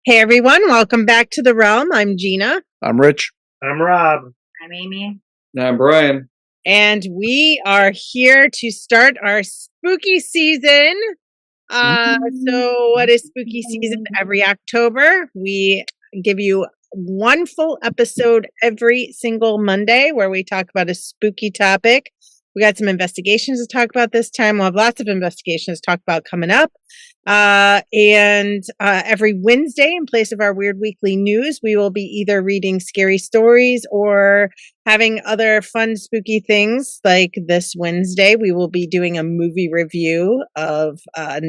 Hey everyone, welcome back to the realm. I'm Gina. I'm Rich. I'm Rob. I'm Amy. And I'm Brian. And we are here to start our spooky season. So what is spooky season? Every October, we give you one full episode every single Monday where we talk about a spooky topic. We got some investigations to talk about this time. We'll have lots of investigations to talk about coming up. And every Wednesday, in place of our Weird Weekly News, we will be either reading scary stories or having other fun, spooky things. Like this Wednesday, we will be doing a movie review of a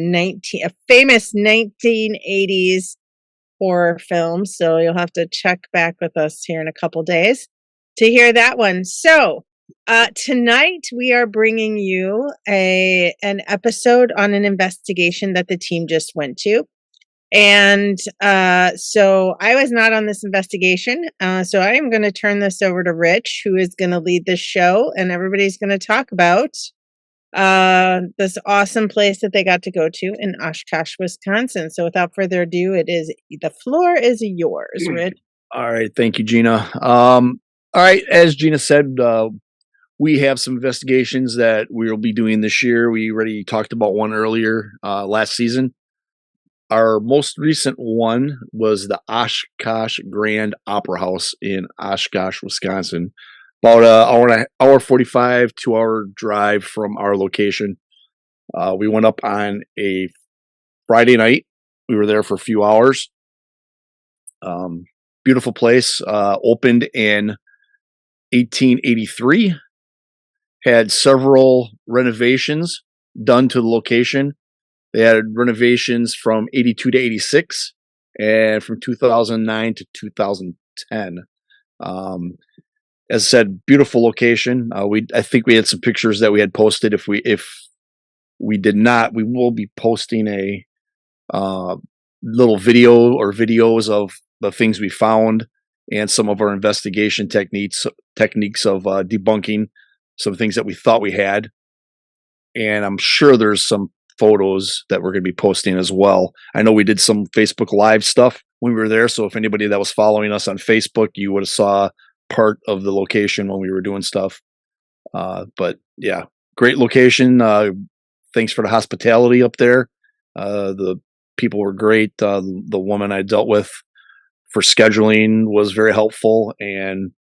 famous 1980s horror film. So you'll have to check back with us here in a couple days to hear that one. So tonight we are bringing you an episode on an investigation that the team just went to. And so I was not on this investigation. So I am going to turn this over to Rich, who is going to lead the show, and everybody's going to talk about this awesome place that they got to go to in Oshkosh, Wisconsin. So without further ado, the floor is yours, Rich. All right. Thank you, Gina. All right. As Gina said, we have some investigations that we'll be doing this year. We already talked about one earlier last season. Our most recent one was the Oshkosh Grand Opera House in Oshkosh, Wisconsin. About an hour 45, 2-hour drive from our location. We went up on a Friday night. We were there for a few hours. Beautiful place. Opened in 1883. Had several renovations done to the location. They had renovations from 82 to 86 and from 2009 to 2010. As I said, beautiful location. I think we had some pictures that we had posted. If we did not, we will be posting a little video or videos of the things we found and some of our investigation techniques of debunking some things that we thought we had. And I'm sure there's some photos that we're going to be posting as well. I know we did some Facebook Live stuff when we were there. So if anybody that was following us on Facebook, you would have saw part of the location when we were doing stuff. But yeah, great location. Thanks for the hospitality up there. The people were great. The woman I dealt with for scheduling was very helpful and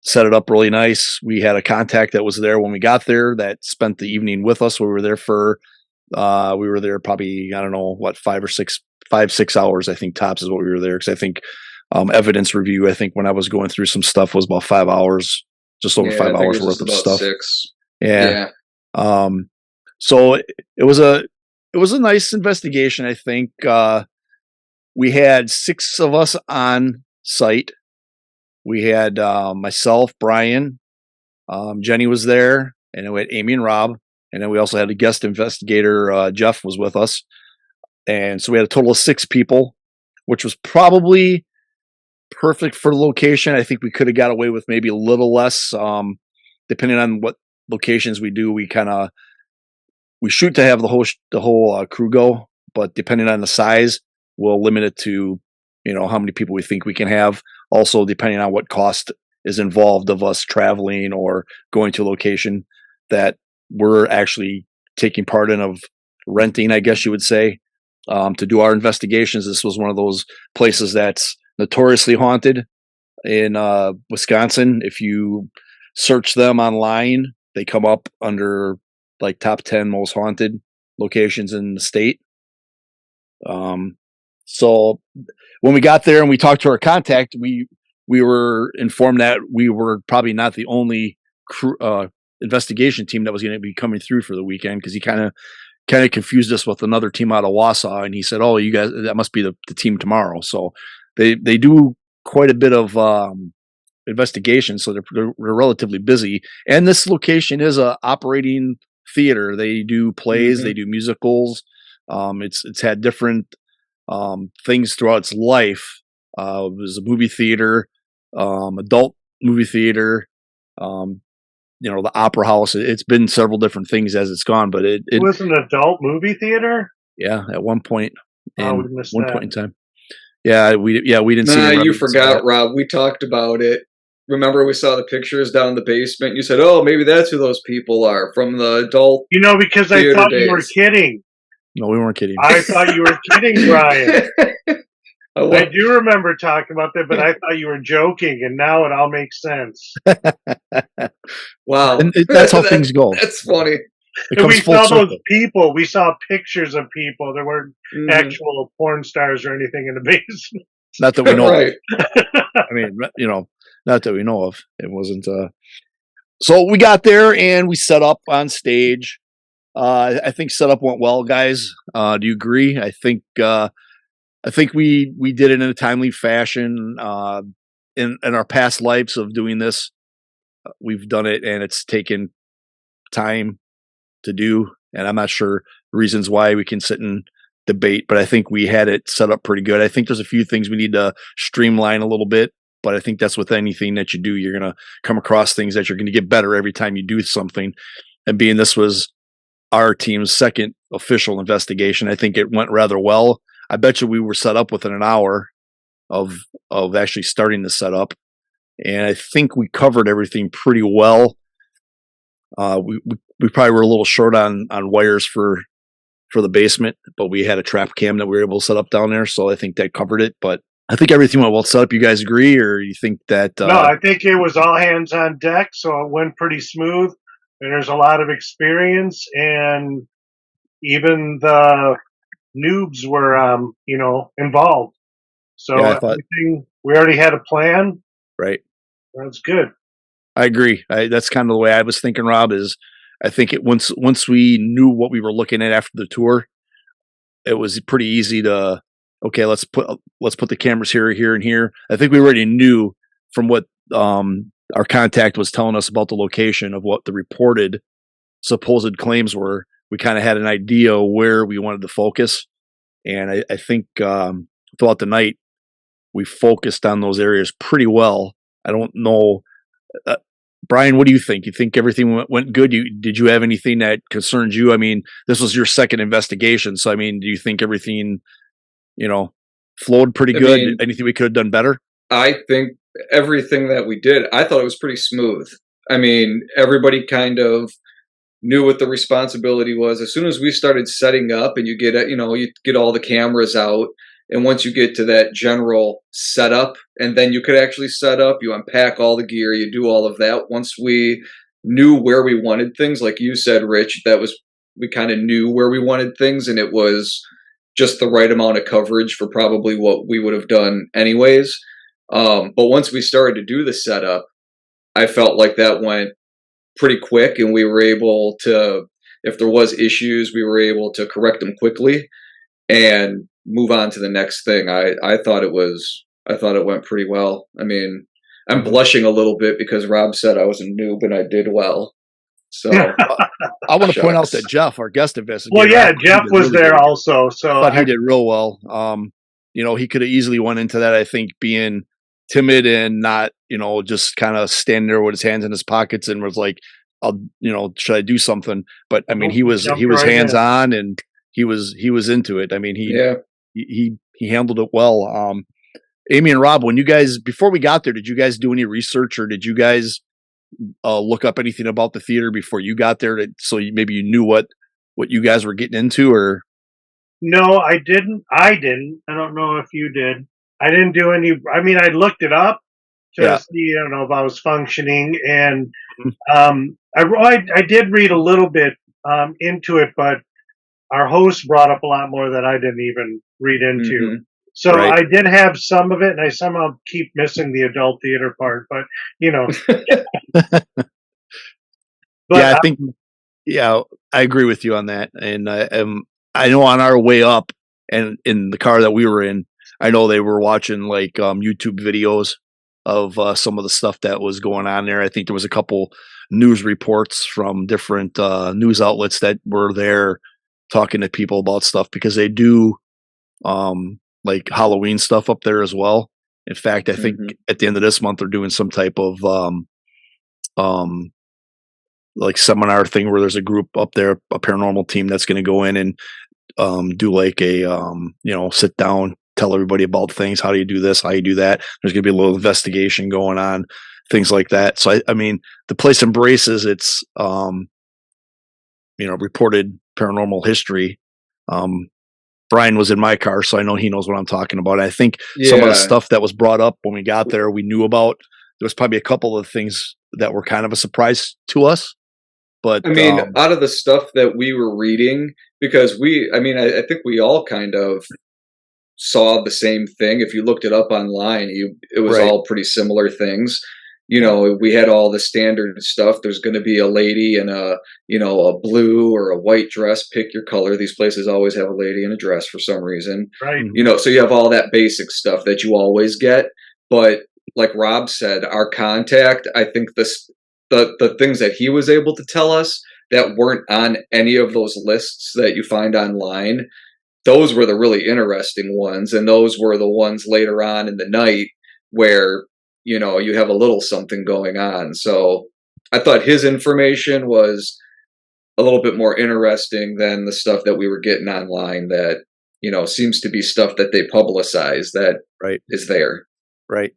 set it up really nice. We had a contact that was there when we got there that spent the evening with us. We were there probably, I don't know, 5-6 hours, I think tops is what we were there. Cause I think, evidence review, I think when I was going through some stuff was about 5 hours, just over 5 hours worth of stuff. 6. Yeah. So it was a nice investigation. I think, we had 6 of us on site. We had myself, Brian, Jenny was there, and then we had Amy and Rob, and then we also had a guest investigator, Jeff was with us. And so we had a total of 6 people, which was probably perfect for the location. I think we could have got away with maybe a little less, depending on what locations we do. We shoot to have the whole crew go, but depending on the size, we'll limit it to, how many people we think we can have. Also, depending on what cost is involved of us traveling or going to a location that we're actually taking part in, of renting, I guess you would say, to do our investigations. This was one of those places that's notoriously haunted in Wisconsin. If you search them online, they come up under like top 10 most haunted locations in the state. So when we got there and we talked to our contact, we were informed that we were probably not the only investigation team that was going to be coming through for the weekend, because he kind of confused us with another team out of Wausau, and he said, "Oh, you guys, that must be the team tomorrow." So they do quite a bit of investigation, so they're relatively busy. And this location is a operating theater. They do plays, they do musicals. It's had different things throughout its life. It was a movie theater, adult movie theater, the opera house. It's been several different things as it's gone, but it was an adult movie theater. Yeah, at one point, Point in time. we didn't see Nah, any you remnants of forgot, that. Rob. We talked about it. Remember, we saw the pictures down in the basement. You said, "Oh, maybe that's who those people are from the adult Because I theater thought you were days." kidding. No, we weren't kidding. I thought you were kidding, Brian. I I wa- do remember talking about that, but I thought you were joking, and now it all makes sense. Wow, And that's how things go. That's funny. It And comes we full saw those circle. people. We saw pictures of people. There weren't Mhm. actual porn stars or anything in the basement. Not that we know Right. of. I mean, not that we know of. It wasn't. So we got there and we set up on stage. I think setup went well, guys. Do you agree? I think we did it in a timely fashion. In our past lives of doing this, we've done it, and it's taken time to do. And I'm not sure reasons why. We can sit and debate, but I think we had it set up pretty good. I think there's a few things we need to streamline a little bit, but I think that's with anything that you do, you're going to come across things that you're going to get better every time you do something. And being this was our team's second official investigation, I think it went rather well. I bet you we were set up within an hour of actually starting the setup, and I think we covered everything pretty well. We probably were a little short on wires for the basement, but we had a trap cam that we were able to set up down there, so I think that covered it. But I think everything went well set up. You guys agree, or you think that? No, I think it was all hands on deck, so it went pretty smooth. And there's a lot of experience, and even the noobs were, involved. So Yeah, I thought everything, we already had a plan. right. That's good. I agree. That's kind of the way I was thinking, Rob. Is I think it once we knew what we were looking at after the tour, it was pretty easy to okay. Let's put the cameras here, here, and here. I think we already knew from what our contact was telling us about the location of what the reported supposed claims were. We kind of had an idea where we wanted to focus, and I think throughout the night we focused on those areas pretty well. I don't know. Brian, what do you think? You think everything went good? Did you have anything that concerned you? I mean, this was your second investigation, so I mean, do you think everything, flowed pretty I good? mean, Anything we could have done better? I think everything that we did, I thought it was pretty smooth. I mean, everybody kind of knew what the responsibility was. As soon as we started setting up, and you get all the cameras out, and once you get to that general setup, and then you could actually set up, you unpack all the gear, you do all of that. Once we knew where we wanted things, like you said, Rich, we kind of knew where we wanted things, and it was just the right amount of coverage for probably what we would have done anyways. But once we started to do the setup, I felt like that went pretty quick, and we were able to, if there was issues, we were able to correct them quickly and move on to the next thing. I thought it went pretty well. I mean, I'm blushing a little bit because Rob said I was a noob and I did well. So I want to point out that Jeff, our guest investigator, Well, yeah, Jeff was there also. So I thought he did real well. He could have easily went into that, I think, being timid and not, just kind of standing there with his hands in his pockets and was like, should I do something? But I mean, he was right hands on, and he was into it. I mean, he handled it well. Amy and Rob, when you guys, before we got there, did you guys do any research, or did you guys look up anything about the theater before you got there, maybe you knew what you guys were getting into? Or No, I didn't. I don't know if you did. I didn't do any. I mean, I looked it up to see, if I was functioning, and I did read a little bit into it, but our host brought up a lot more that I didn't even read into. Mm-hmm. So Right. I did have some of it, and I somehow keep missing the adult theater part. But I think, I agree with you on that. And I know on our way up, and in the car that we were in, I know they were watching like YouTube videos of some of the stuff that was going on there. I think there was a couple news reports from different news outlets that were there talking to people about stuff, because they do like Halloween stuff up there as well. In fact, I think at the end of this month they're doing some type of like seminar thing where there's a group up there, a paranormal team that's going to go in and do like a sit down tell everybody about things. How do you do this? How do you do that? There's going to be a little investigation going on, things like that. So I mean, the place embraces its, reported paranormal history. Brian was in my car, so I know he knows what I'm talking about. I think some of the stuff that was brought up when we got there, we knew about. There was probably a couple of things that were kind of a surprise to us. But I mean, out of the stuff that we were reading, because I think we all kind of saw the same thing. If you looked it up online, it was Right. all pretty similar things. We had all the standard stuff. There's going to be a lady in a blue or a white dress. Pick your color. These places always have a lady in a dress for some reason. Right. So you have all that basic stuff that you always get. But like Rob said, our contact, I think the things that he was able to tell us that weren't on any of those lists that you find online, those were the really interesting ones. And those were the ones later on in the night where, you have a little something going on. So I thought his information was a little bit more interesting than the stuff that we were getting online that, seems to be stuff that they publicize that is there. Right.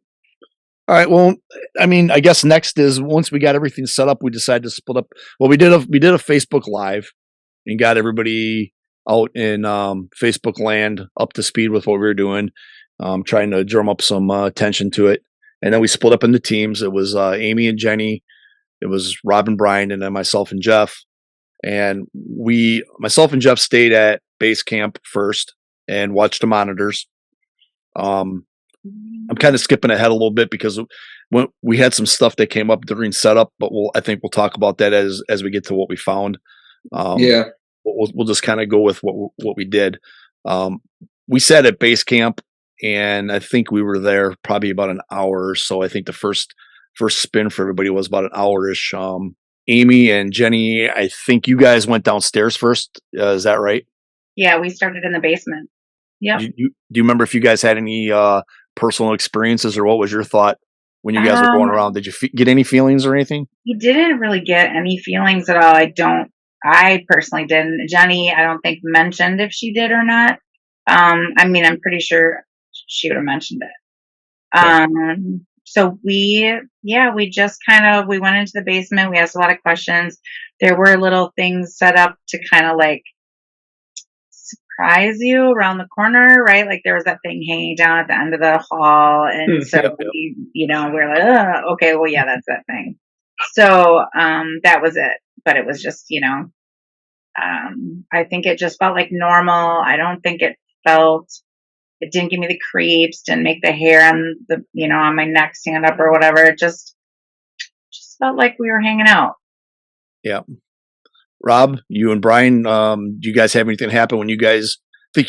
All right. Well, I mean, I guess next is once we got everything set up, we decided to split up. Well, we did a Facebook Live and got everybody out in Facebook land up to speed with what we were doing, trying to drum up some attention to it. And then we split up into teams. It was Amy and Jenny, it was Rob and Brian, and then myself and Jeff. And myself and Jeff stayed at base camp first and watched the monitors. I'm kind of skipping ahead a little bit because when we had some stuff that came up during setup, but I think we'll talk about that as we get to what we found. We'll just kind of go with what we did. We sat at base camp, and I think we were there probably about an hour or so. I think the first spin for everybody was about an hour-ish. Amy and Jenny, I think you guys went downstairs first. Is that right? Yeah, we started in the basement. Yeah. Do you remember if you guys had any personal experiences, or what was your thought when you guys were going around? Did you get any feelings or anything? We didn't really get any feelings at all. I personally didn't. Jenny, I don't think mentioned if she did or not. I'm pretty sure she would have mentioned it. Okay. So we just we went into the basement. We asked a lot of questions. There were little things set up to kind of like surprise you around the corner, right? Like there was that thing hanging down at the end of the hall. And so we're like, oh, okay, well, yeah, that's that thing. So, that was it, but it was just, I think it just felt like normal. I don't think it didn't give me the creeps, didn't make the hair on my neck stand up or whatever. It just felt like we were hanging out. Yeah. Rob, you and Brian, do you guys have anything happen when did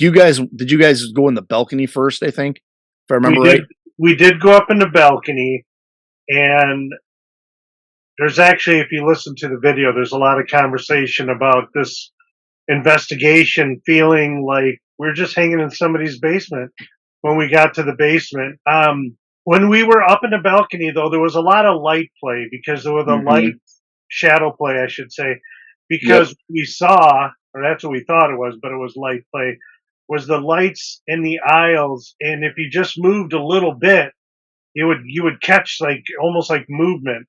you guys go in the balcony first, I think, if I remember right? We did go up in the balcony, and there's actually, if you listen to the video, there's a lot of conversation about this investigation feeling like we're just hanging in somebody's basement when we got to the basement. When we were up in the balcony, though, there was a lot of light play because there was a light shadow play, I should say, because we saw, or that's what we thought it was, but it was light play, was the lights in the aisles. And if you just moved a little bit, you would catch like almost like movement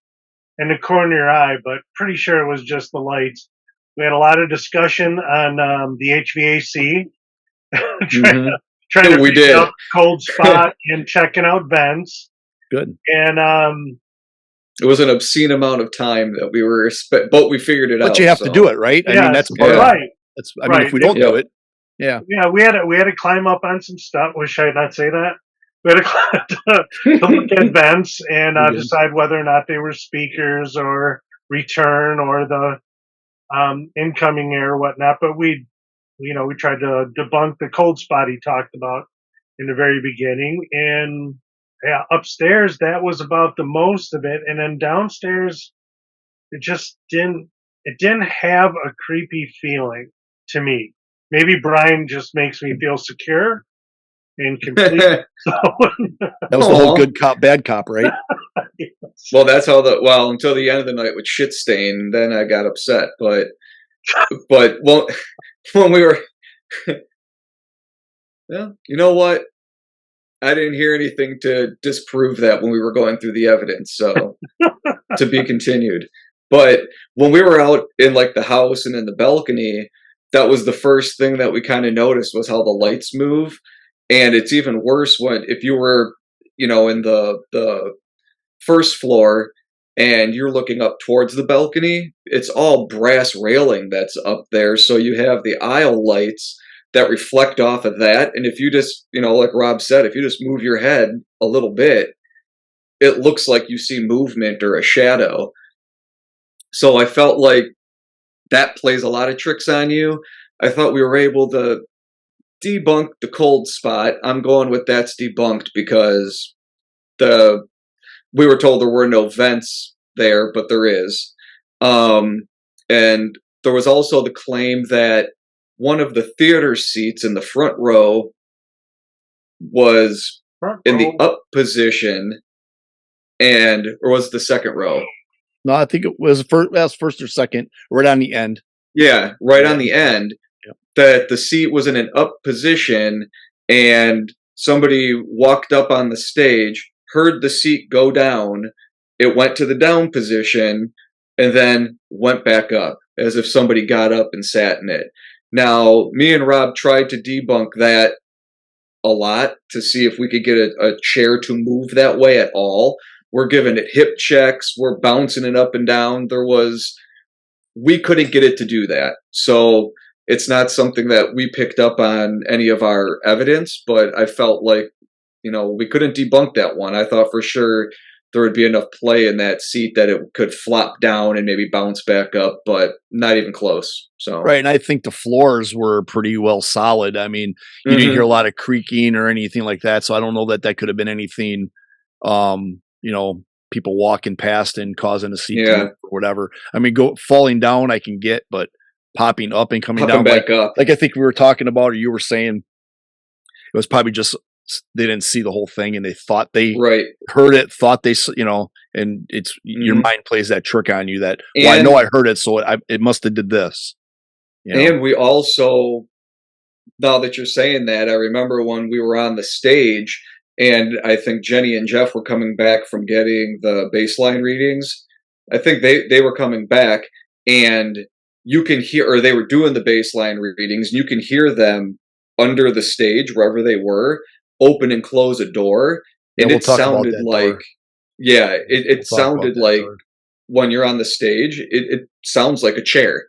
in the corner of your eye, but pretty sure it was just the lights. We had a lot of discussion on the HVAC, trying to figure out cold spot and checking out vents. Good. And it was an obscene amount of time that we were, but we figured it out. But you have to do it, right? Yeah, I mean, that's part of it. I mean, if we don't do it, yeah, we had to climb up on some stuff. Wish I had not say that. We had to look at vents and decide whether or not they were speakers or return or the incoming air or whatnot. But we tried to debunk the cold spot he talked about in the very beginning. And yeah, upstairs, that was about the most of it. And then downstairs, it just didn't have a creepy feeling to me. Maybe Brian just makes me feel secure and complete. That was the whole good cop, bad cop, right? Yes. Well, that's how until the end of the night with shit stain, then I got upset. But when we were, well, you know what? I didn't hear anything to disprove that when we were going through the evidence. So to be continued. But when we were out in like the house and in the balcony, that was the first thing that we kind of noticed was how the lights move. And it's even worse when if you were, in the first floor and you're looking up towards the balcony, it's all brass railing that's up there. So you have the aisle lights that reflect off of that. And if you just, like Rob said, if you just move your head a little bit, it looks like you see movement or a shadow. So I felt like that plays a lot of tricks on you. I thought we were able to debunk the cold spot. I'm going with that's debunked because we were told there were no vents there, but there is. And there was also the claim that one of the theater seats in the front row was in the up position, or was it the second row? No, I think it was first or second, right on the end. Yeah, right on the end. Yep. That the seat was in an up position, and somebody walked up on the stage, heard the seat go down, it went to the down position, and then went back up, as if somebody got up and sat in it. Now, me and Rob tried to debunk that a lot to see if we could get a chair to move that way at all. We're giving it hip checks. We're bouncing it up and down. We couldn't get it to do that. So it's not something that we picked up on any of our evidence, but I felt like, we couldn't debunk that one. I thought for sure there would be enough play in that seat that it could flop down and maybe bounce back up, but not even close. So right, and I think the floors were pretty well solid. I mean, you didn't hear a lot of creaking or anything like that, so I don't know that could have been anything, people walking past and causing a seat to move or whatever. I mean, falling down I can get, but popping up and coming down back up. Like I think we were talking about, or you were saying, it was probably just they didn't see the whole thing and they thought they heard it, thought they, and it's your mind plays that trick on you that, well, I know I heard it, so it must have did this. And we also, now that you're saying that, I remember when we were on the stage and I think Jenny and Jeff were coming back from getting the baseline readings. I think they were coming back and you can hear, or they were doing the baseline readings, and you can hear them under the stage, wherever they were, open and close a door. And it sounded like, it sounded like when you're on the stage, it sounds like a chair.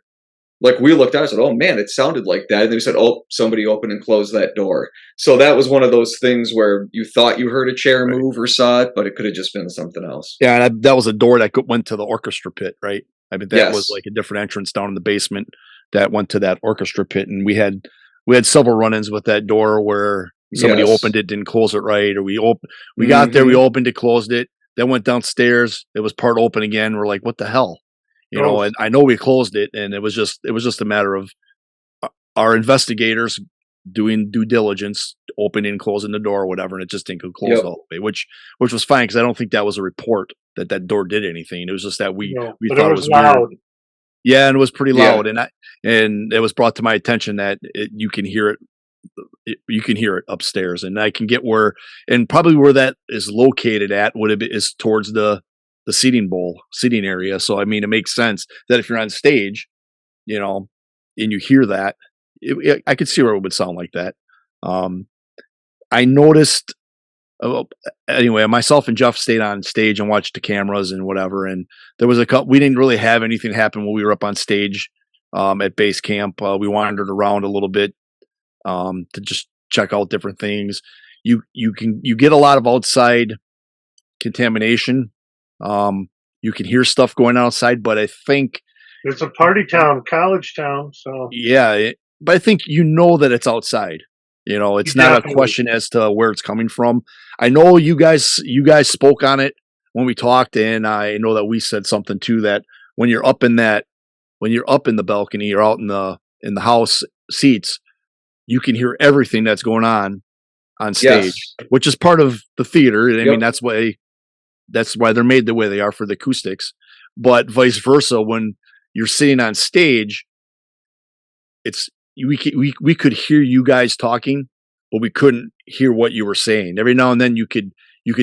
Like we looked out and said, oh man, it sounded like that. And then we said, oh, somebody opened and closed that door. So that was one of those things where you thought you heard a chair move or saw it, but it could have just been something else. Yeah, and that was a door that went to the orchestra pit, right? I mean, that was like a different entrance down in the basement that went to that orchestra pit. And we had several run-ins with that door where somebody opened it, didn't close it right, or we got there, we opened it, closed it, then went downstairs, it was part open again. We're like, what the hell? And I know we closed it, and it was just a matter of our investigators doing due diligence, opening and closing the door or whatever, and it just didn't close all the way, which was fine, because I don't think that was a report that door did anything. It was just that we thought it was loud. Weird. Yeah, and it was pretty loud, and it was brought to my attention that you can hear it. You can hear it upstairs, and I can get and probably where that is located at is towards the seating area. So I mean, it makes sense that if you're on stage, and you hear that, I could see where it would sound like that. I noticed. Anyway, myself and Jeff stayed on stage and watched the cameras and whatever. And there was we didn't really have anything happen when we were up on stage at base camp. We wandered around a little bit to just check out different things. You get a lot of outside contamination. You can hear stuff going outside, but I think it's a party town, college town. So but I think that it's outside. It's not a question as to where it's coming from. I know you guys spoke on it when we talked, and I know that we said something too, that when you're up in the balcony or out in the house seats, you can hear everything that's going on stage, which is part of the theater. I mean, that's why they're made the way they are, for the acoustics. But vice versa, when you're sitting on stage, we could hear you guys talking, but we couldn't hear what you were saying. Every now and then you could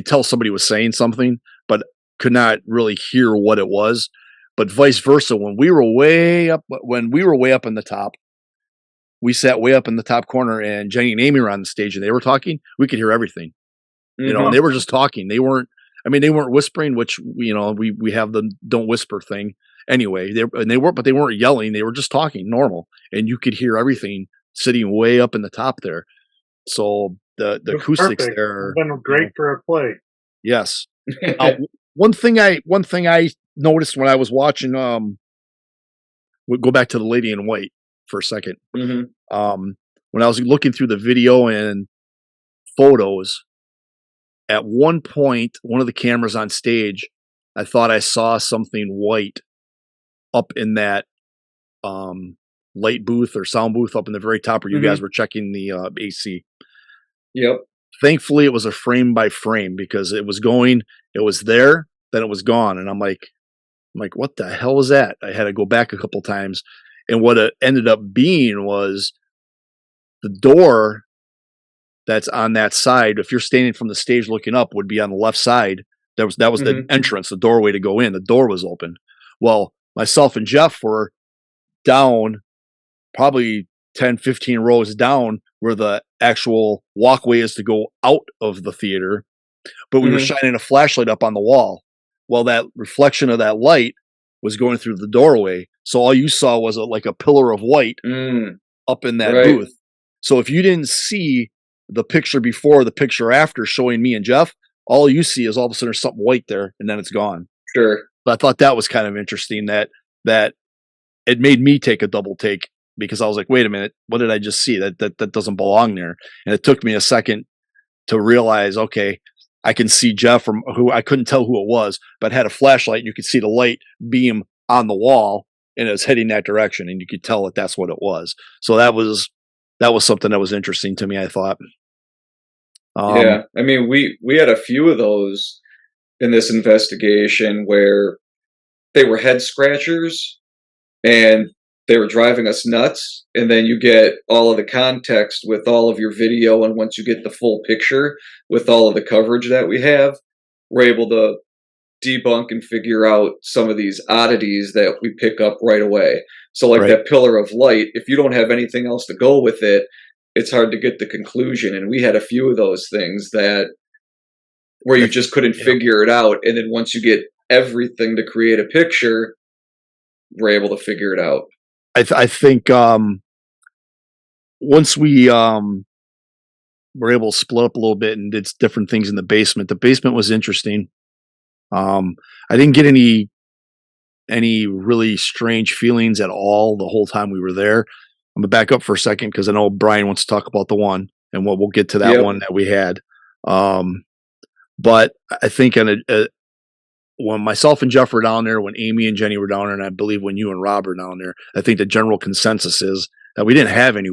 tell somebody was saying something, but could not really hear what it was. But vice versa, when we were way up in the top, we sat way up in the top corner, and Jenny and Amy were on the stage, and they were talking. We could hear everything, you know, and they were just talking. They weren't whispering, which we have the don't whisper thing anyway. They weren't yelling. They were just talking normal, and you could hear everything sitting way up in the top there. So the acoustics perfect. there, It's been great for a play. yes. One thing I noticed when I was watching, we'll go back to the Lady in White for a second. Mhm. When I was looking through the video and photos, at one point, one of the cameras on stage, I thought I saw something white up in that light booth or sound booth up in the very top where you guys were checking the AC. Yep. Thankfully, it was a frame by frame because it was there, then it was gone. And I'm like, what the hell was that? I had to go back a couple times. And what it ended up being was the door that's on that side. If you're standing from the stage looking up, would be on the left side. That was the entrance, the doorway to go in. The door was open. Well, myself and Jeff were down probably 10, 15 rows down where the actual walkway is to go out of the theater. But we were shining a flashlight up on the wall. Well, that reflection of that light was going through the doorway. So all you saw was like a pillar of white up in that booth. So if you didn't see the picture before, the picture after showing me and Jeff, all you see is all of a sudden there's something white there and then it's gone. Sure. But I thought that was kind of interesting that it made me take a double take because I was like, wait a minute, what did I just see? That doesn't belong there. And it took me a second to realize, okay, I can see Jeff from who I couldn't tell who it was, but had a flashlight and you could see the light beam on the wall and it was heading that direction and you could tell that that's what it was. So that was something that was interesting to me, I thought. Yeah. I mean, we had a few of those in this investigation where they were head scratchers and they were driving us nuts. And then you get all of the context with all of your video. And once you get the full picture with all of the coverage that we have, we're able to debunk and figure out some of these oddities that we pick up right away. So like that pillar of light, if you don't have anything else to go with it, it's hard to get the conclusion. And we had a few of those things where you just couldn't figure it out. And then once you get everything to create a picture, we're able to figure it out. I think once we were able to split up a little bit and did different things in the basement was interesting. I didn't get any really strange feelings at all the whole time we were there. I'm gonna back up for a second because I know Brian wants to talk about the one, and we'll get to that one that we had. But I think when myself and Jeff were down there, when Amy and Jenny were down there, and I believe when you and Rob were down there, I think the general consensus is that we didn't have any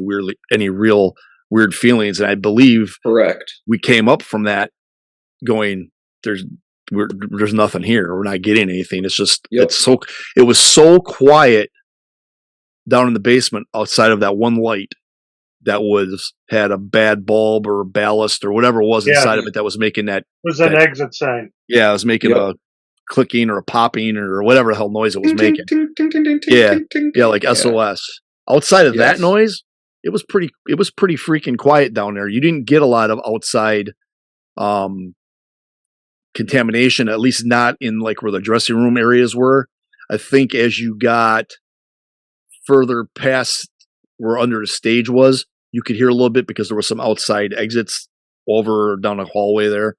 real weird feelings, and I believe we came up from that going, there's nothing here. We're not getting anything. It's just it was so quiet down in the basement outside of that one light that had a bad bulb or ballast or whatever it was inside of it that was making that. It was an exit sign. Yeah, it was making a clicking or a popping or whatever the hell noise it was making. Yeah, like SOS. Outside of that noise, it was pretty freaking quiet down there. You didn't get a lot of outside contamination, at least not in like where the dressing room areas were. I think as you got further past where under the stage was, you could hear a little bit because there were some outside exits over down a hallway there,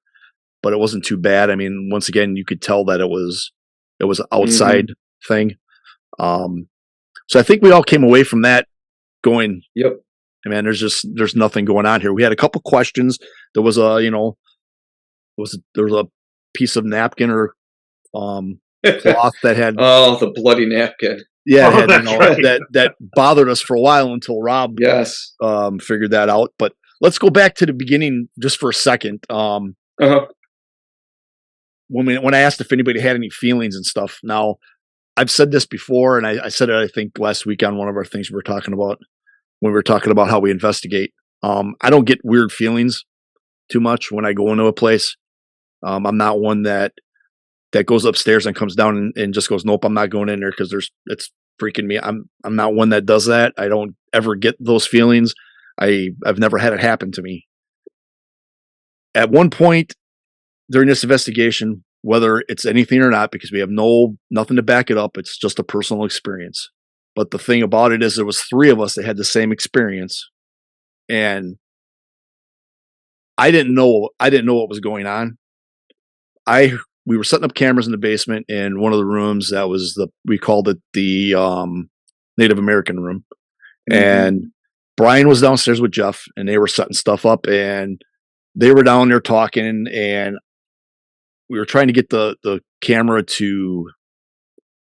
but it wasn't too bad. I mean, once again, you could tell that it was an outside thing. So I think we all came away from that going, man, there's nothing going on here. We had a couple questions. There was there was a piece of napkin or cloth that had the bloody napkin. Yeah, that bothered us for a while until Rob figured that out. But let's go back to the beginning just for a second. When I asked if anybody had any feelings and stuff, now I've said this before, and I said it I think last week on one of our things we were talking about when we were talking about how we investigate. I don't get weird feelings too much when I go into a place. I'm not one that goes upstairs and comes down and just goes, nope, I'm not going in there because it's freaking me. I'm not one that does that. I don't ever get those feelings. I've never had it happen to me. At one point during this investigation, whether it's anything or not, because we have nothing to back it up, it's just a personal experience. But the thing about it is there was 3 of us that had the same experience, and I didn't know what was going on. We were setting up cameras in the basement in one of the rooms that was we called it the Native American room. Mm-hmm. And Brian was downstairs with Jeff, and they were setting stuff up, and they were down there talking, and we were trying to get the camera to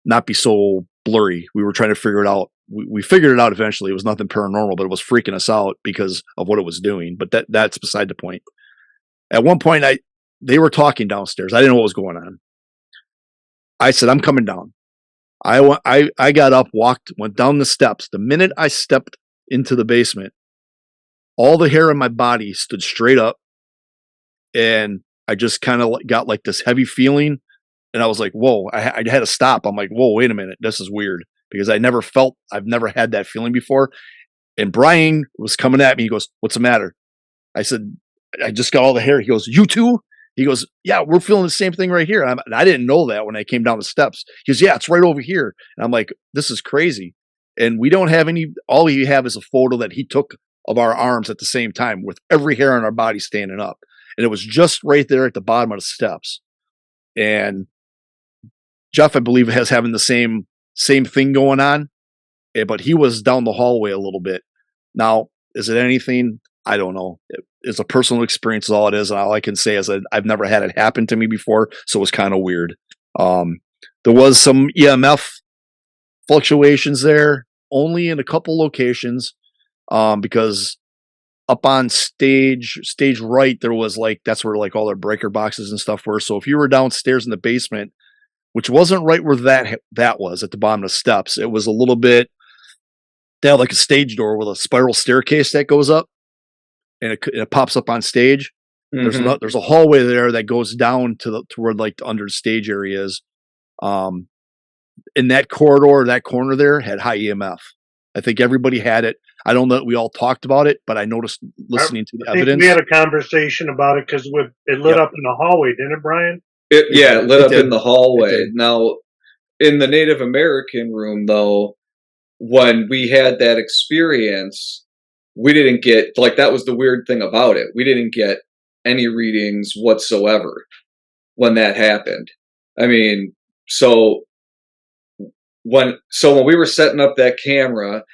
not be so blurry. We were trying to figure it out. We figured it out eventually. It was nothing paranormal, but it was freaking us out because of what it was doing. But that's beside the point. At one point, they were talking downstairs. I didn't know what was going on. I said, I'm coming down. I got up, went down the steps. The minute I stepped into the basement, all the hair on my body stood straight up, and I just kind of got like this heavy feeling, and I was like, whoa, I had to stop. I'm like, whoa, wait a minute. This is weird because I've never had that feeling before. And Brian was coming at me. He goes, what's the matter? I said, I just got all the hair. He goes, you too? He goes, yeah, we're feeling the same thing right here. And I didn't know that when I came down the steps. He goes, yeah, it's right over here. And I'm like, this is crazy. And we don't have all we have is a photo that he took of our arms at the same time with every hair on our body standing up. And it was just right there at the bottom of the steps. And Jeff, I believe, has having the same thing going on, but he was down the hallway a little bit. Now, is it anything? I don't know. It's a personal experience is all it is. And all I can say is that I've never had it happen to me before. So it was kind of weird. There was some EMF fluctuations there, only in a couple locations, because up on stage right, there was that's where all their breaker boxes and stuff were. So if you were downstairs in the basement, which wasn't right where that was at the bottom of the steps, it was a little bit, they have a stage door with a spiral staircase that goes up, and it pops up on stage. Mm-hmm. There's a hallway there that goes down to where the under the stage area is. In that corridor, that corner there had high EMF. I think everybody had it. I don't know that we all talked about it, but I noticed listening to the evidence. We had a conversation about it because it lit up in the hallway, didn't it, Brian? It lit up in the hallway. Now, in the Native American room, though, when we had that experience, we didn't get, that was the weird thing about it. We didn't get any readings whatsoever when that happened. I mean, so when we were setting up that camera,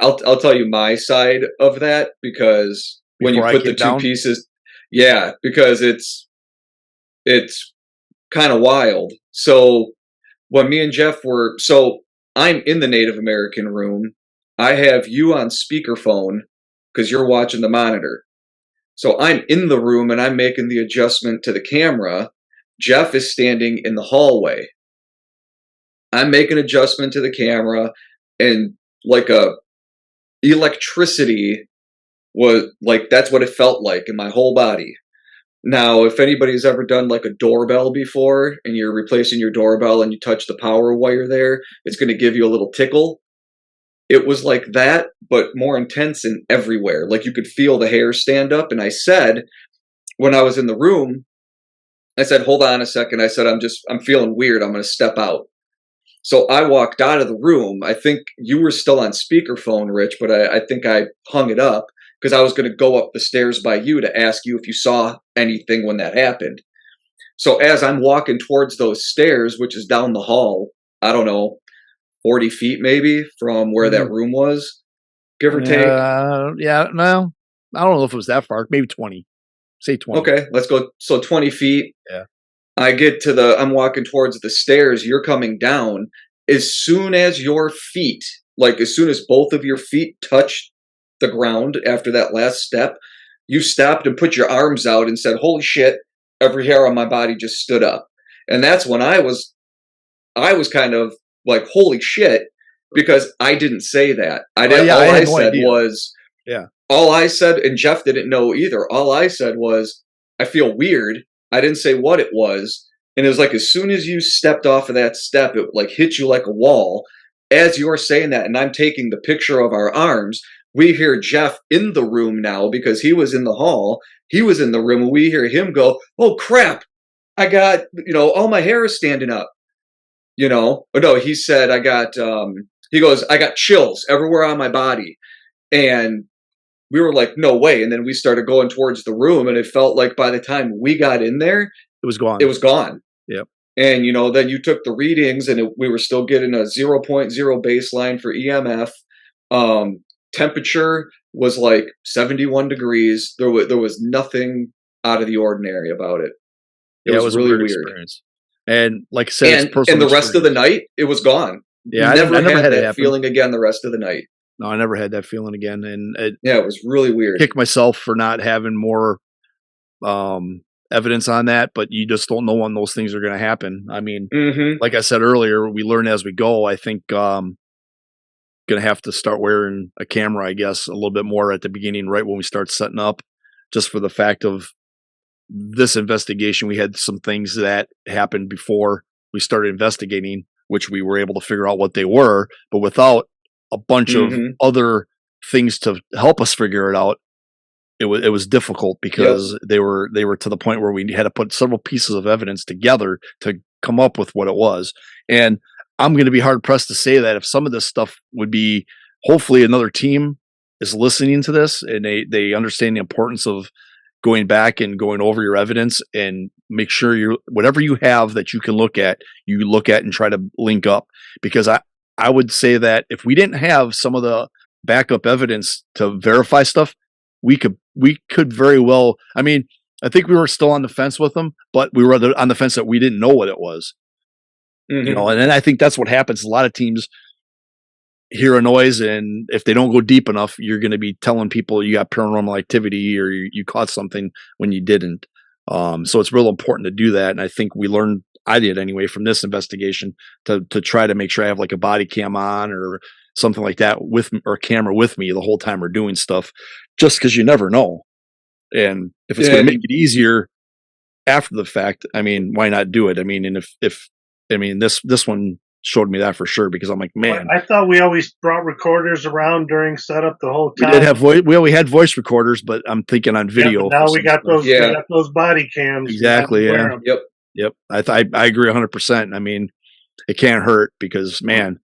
I'll tell you my side of that, because when you put the two pieces, yeah, because it's kind of wild. So when me and Jeff I'm in the Native American room. I have you on speakerphone because you're watching the monitor. So I'm in the room and I'm making the adjustment to the camera. Jeff is standing in the hallway. I'm making adjustment to the camera, and electricity was that's what it felt like in my whole body. Now, if anybody's ever done a doorbell before, and you're replacing your doorbell and you touch the power wire there, it's going to give you a little tickle. It was like that, but more intense and everywhere. You could feel the hair stand up. And I said, when I was in the room, I said, hold on a second. I said, I'm feeling weird. I'm going to step out. So I walked out of the room. I think you were still on speakerphone, Rich, but I think I hung it up because I was going to go up the stairs by you to ask you if you saw anything when that happened. So as I'm walking towards those stairs, which is down the hall, I don't know, 40 feet maybe from where that room was, give or take. Yeah, no, I don't know if it was that far. Maybe 20. Say 20. Okay, let's go. So 20 feet. Yeah. I'm walking towards the stairs. You're coming down. As soon as your feet, as soon as both of your feet touched the ground after that last step, you stopped and put your arms out and said, holy shit, every hair on my body just stood up. And that's when I was kind of holy shit, because I didn't say that. I said was, Yeah. All I said, and Jeff didn't know either, all I said was, I feel weird. I didn't say what it was. And it was like, as soon as you stepped off of that step, it like hit you like a wall. As you're saying that, and I'm taking the picture of our arms, we hear Jeff in the room now because he was in the hall. He was in the room, and we hear him go, "Oh crap! I got, all my hair is standing up." Oh no, he said, he goes, "I got chills everywhere on my body," and we were like, "No way!" And then we started going towards the room, and it felt like by the time we got in there, It was gone. it was gone. Yep. And then you took the readings, and we were still getting a 0.0 baseline for EMF. Temperature was like 71 degrees. There was nothing out of the ordinary about it. It was a really weird. experience. And like I said, it's And the rest of the night, it was gone. Yeah, I never had that happen. feeling again the rest of the night. No, I never had that feeling again. And it was really weird. Kick myself for not having more evidence on that, but you just don't know when those things are going to happen. I mean, like I said earlier, we learn as we go. I think going to have to start wearing a camera, I guess, a little bit more at the beginning, right when we start setting up, just for the fact of this investigation. We had some things that happened before we started investigating, which we were able to figure out what they were, but without a bunch of other things to help us figure it out, it was difficult because they were to the point where we had to put several pieces of evidence together to come up with what it was. And I'm going to be hard pressed to say that if some of this stuff would be, hopefully another team is listening to this and they understand the importance of going back and going over your evidence and make sure whatever you have that you can look at, you look at and try to link up. Because I would say that if we didn't have some of the backup evidence to verify stuff, we could very well, I mean, I think we were still on the fence with them, but we were on the fence that we didn't know what it was. And then I think that's what happens. A lot of teams hear a noise, and if they don't go deep enough, you're going to be telling people you got paranormal activity or you caught something when you didn't. So it's real important to do that. And I think I did anyway, from this investigation to try to make sure I have like a body cam on or something like that with me, or a camera with me the whole time we're doing stuff, just because you never know. And if it's going to make it easier after the fact, I mean, why not do it? I mean, and this one showed me that for sure, because I'm like, man, I thought we always brought recorders around during setup the whole time. We did have we had voice recorders, but I'm thinking on video. Now we got those. We got those body cams. Exactly. Yeah. Yep. I agree 100%. I mean, it can't hurt because, man.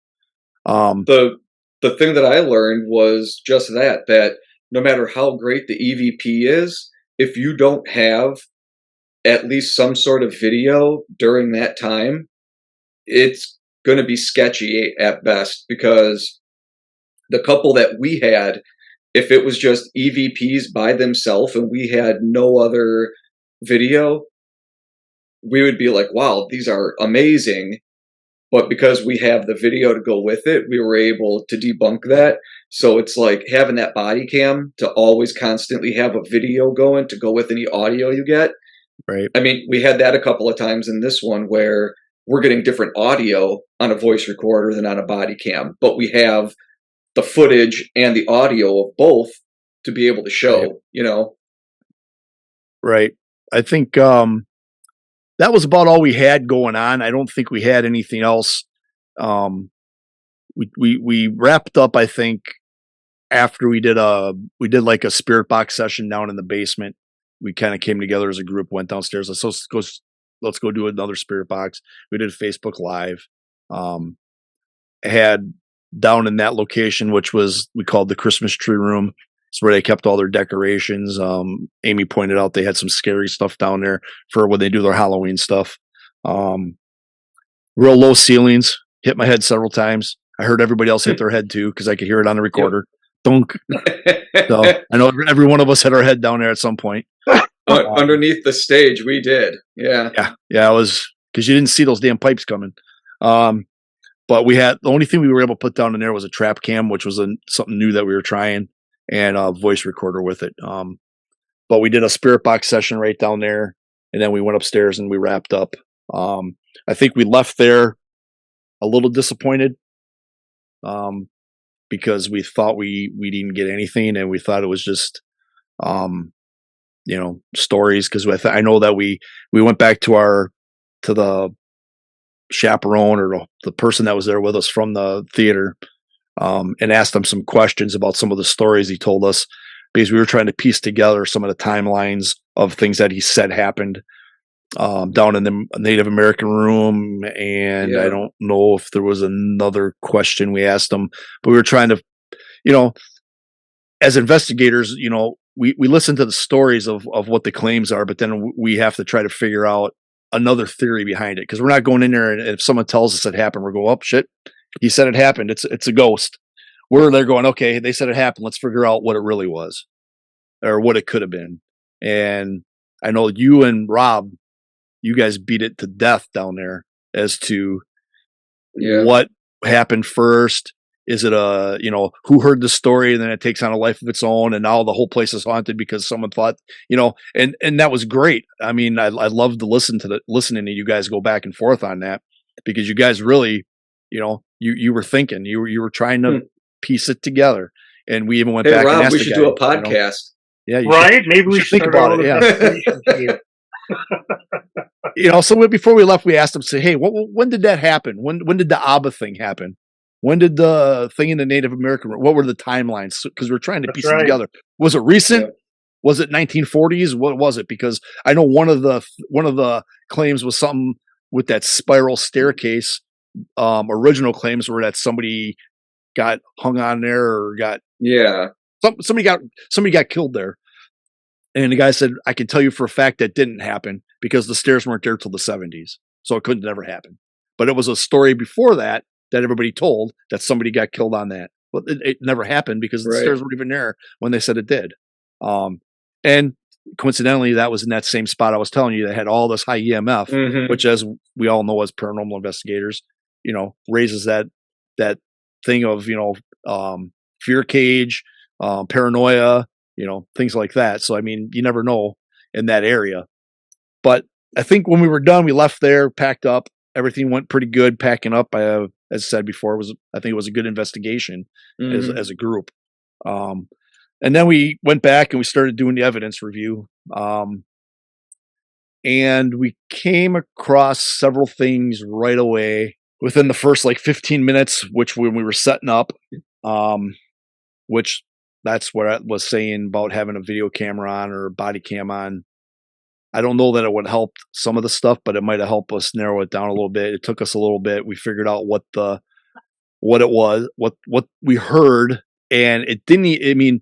The thing that I learned was just that no matter how great the EVP is, if you don't have at least some sort of video during that time, it's going to be sketchy at best, because the couple that we had, if it was just EVPs by themselves and we had no other video, we would be like, wow, these are amazing. But because we have the video to go with it, we were able to debunk that. So it's like having that body cam to always constantly have a video going to go with any audio you get. Right. I mean, we had that a couple of times in this one where we're getting different audio on a voice recorder than on a body cam, but we have the footage and the audio of both to be able to show, Right. I think that was about all we had going on. I don't think we had anything else. We wrapped up, I think, after we did like a spirit box session down in the basement. We kind of came together as a group, went downstairs. Let's go do another spirit box. We did Facebook Live. Had down in that location, which we called the Christmas tree room. It's where they kept all their decorations. Amy pointed out they had some scary stuff down there for when they do their Halloween stuff. Real low ceilings. Hit my head several times. I heard everybody else hit their head too, because I could hear it on the recorder. Dunk. So I know every one of us had our head down there at some point. Underneath the stage, we did. Yeah. It was because you didn't see those damn pipes coming. But the only thing we were able to put down in there was a trap cam, which was something new that we were trying, and a voice recorder with it. But we did a spirit box session right down there, and then we went upstairs and we wrapped up. I think we left there a little disappointed, because we thought we didn't get anything, and we thought it was just, stories. Because I know that we went back to the chaperone or the person that was there with us from the theater, and asked him some questions about some of the stories he told us, because we were trying to piece together some of the timelines of things that he said happened down in the Native American room. And I don't know if there was another question we asked him, but we were trying to, as investigators, we listen to the stories of what the claims are, but then we have to try to figure out another theory behind it, because we're not going in there and if someone tells us it happened, we're going, oh shit, he said it happened. It's a ghost. We're there going, okay, they said it happened. Let's figure out what it really was or what it could have been. And I know you and Rob, you guys beat it to death down there as to what happened first. Is it who heard the story and then it takes on a life of its own, and now the whole place is haunted because someone thought, and that was great. I mean, I love to listening to you guys go back and forth on that, because you guys really, you were thinking, you were trying to piece it together, and we even went back Rob, and asked we should do a podcast. Yeah, right. Maybe we should think about it. Yeah. So before we left, we asked him, say, hey, when did that happen? When did the Abba thing happen? When did the thing in the Native American? What were the timelines? Because we're trying to piece it together. Was it recent? Yeah. Was it 1940s? What was it? Because I know one of the claims was something with that spiral staircase. Original claims were that somebody got hung on there or got somebody got killed there. And the guy said, I can tell you for a fact that didn't happen because the stairs weren't there till the 70s. So it couldn't never happen. But it was a story before that everybody told that somebody got killed on that. Well, it never happened because the stairs weren't even there when they said it did. And coincidentally, that was in that same spot I was telling you that had all this high EMF, which, as we all know as paranormal investigators, raises that thing of, fear cage, paranoia, things like that. So, I mean, you never know in that area. But I think when we were done, we left there, packed up. Everything went pretty good packing up. As I said before, I think it was a good investigation as a group. And then we went back and we started doing the evidence review. And we came across several things right away within the first 15 minutes, which when we were setting up, which that's what I was saying about having a video camera on or a body cam on. I don't know that it would help some of the stuff, but it might have helped us narrow it down a little bit. It took us a little bit. We figured out what it was, what we heard, and it didn't. I mean,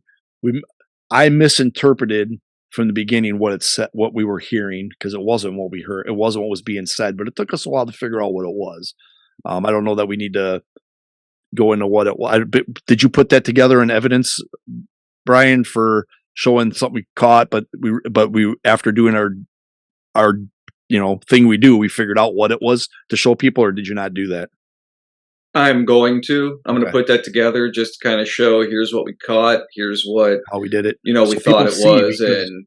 I misinterpreted from the beginning what it said, what we were hearing, because it wasn't what we heard. It wasn't what was being said, but it took us a while to figure out what it was. I don't know that we need to go into what it was. Did you put that together in evidence, Brian, for showing something we caught, but we after doing our thing we do, we figured out what it was to show people, or did you not do that? I'm going to put that together just to kind of show, here's what we caught, here's how we did it. We thought it was, and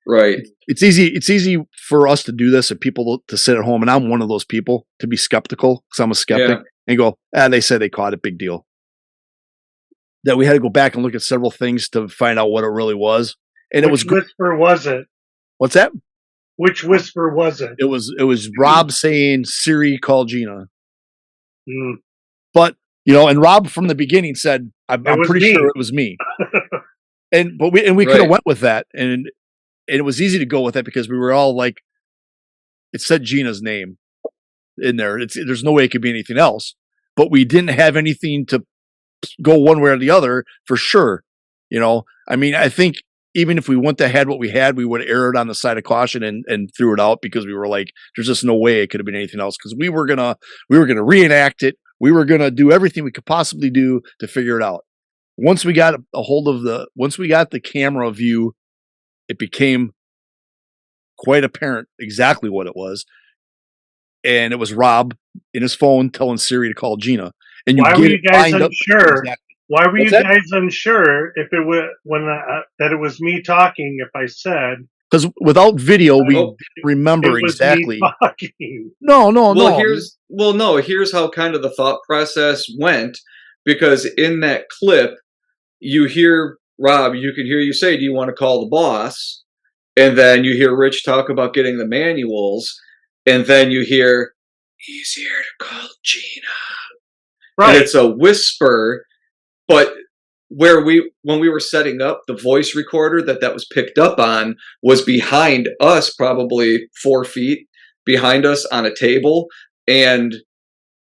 right. It's easy for us to do this and people to sit at home, and I'm one of those people to be skeptical because I'm a skeptic and go, they said they caught it, big deal. That we had to go back and look at several things to find out what it really was. And Which whisper was it? What's that? Which whisper was it? It was Rob saying, Siri, call Gina. But, and Rob from the beginning said, I'm pretty sure it was me. But we could have went with that. And it was easy to go with that because we were all like, it said Gina's name in there. There's no way it could be anything else. But we didn't have anything to go one way or the other for sure. I mean, I think even if we went ahead what we had, we would have erred on the side of caution and threw it out because we were like, there's just no way it could have been anything else, because we were gonna reenact it. We were gonna do everything we could possibly do to figure it out. Once we got once we got the camera view, it became quite apparent exactly what it was. And it was Rob in his phone telling Siri to call Gina. And why were you guys unsure? Exactly. Why were you guys unsure if it was that it was me talking? If I said, because without video, we remember exactly. No. Here's how kind of the thought process went, because in that clip, you hear Rob, you can hear you say, "Do you want to call the boss?" And then you hear Rich talk about getting the manuals, and then you hear, "Easier to call Gina." Right. And it's a whisper, but when we were setting up the voice recorder that was picked up on was behind us, probably 4 feet behind us on a table, and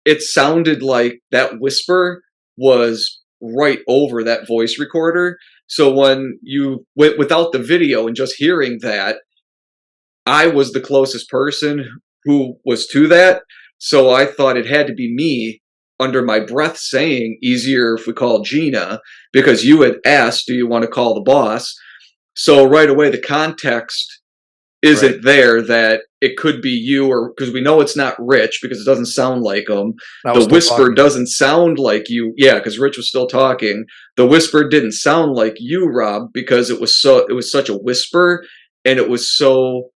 it sounded like that whisper was right over that voice recorder. So when you went without the video and just hearing that, I was the closest person who was to that. So I thought it had to be me under my breath saying, "Easier if we call Gina," because you had asked, "Do you want to call the boss?" So right away, the context isn't there that it could be you, or because we know it's not Rich because it doesn't sound like him. I The was still whisper talking. doesn't sound like you. Yeah, because Rich was still talking. The whisper didn't sound like you, Rob, because it was such a whisper, and it was so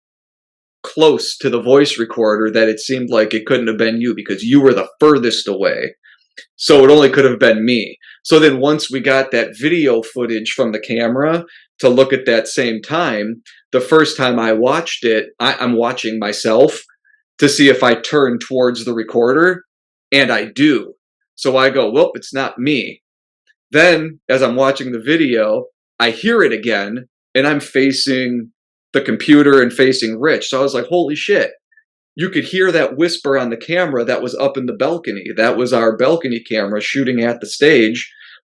close to the voice recorder that it seemed like it couldn't have been you because you were the furthest away. So it only could have been me. So then once we got that video footage from the camera to look at that same time, the first time I watched it, I'm watching myself to see if I turn towards the recorder, and I do. So I go, "Well, it's not me." Then, as I'm watching the video, I hear it again, and I'm facing the computer and facing Rich. So I was like, "Holy shit." You could hear that whisper on the camera that was up in the balcony. That was our balcony camera shooting at the stage,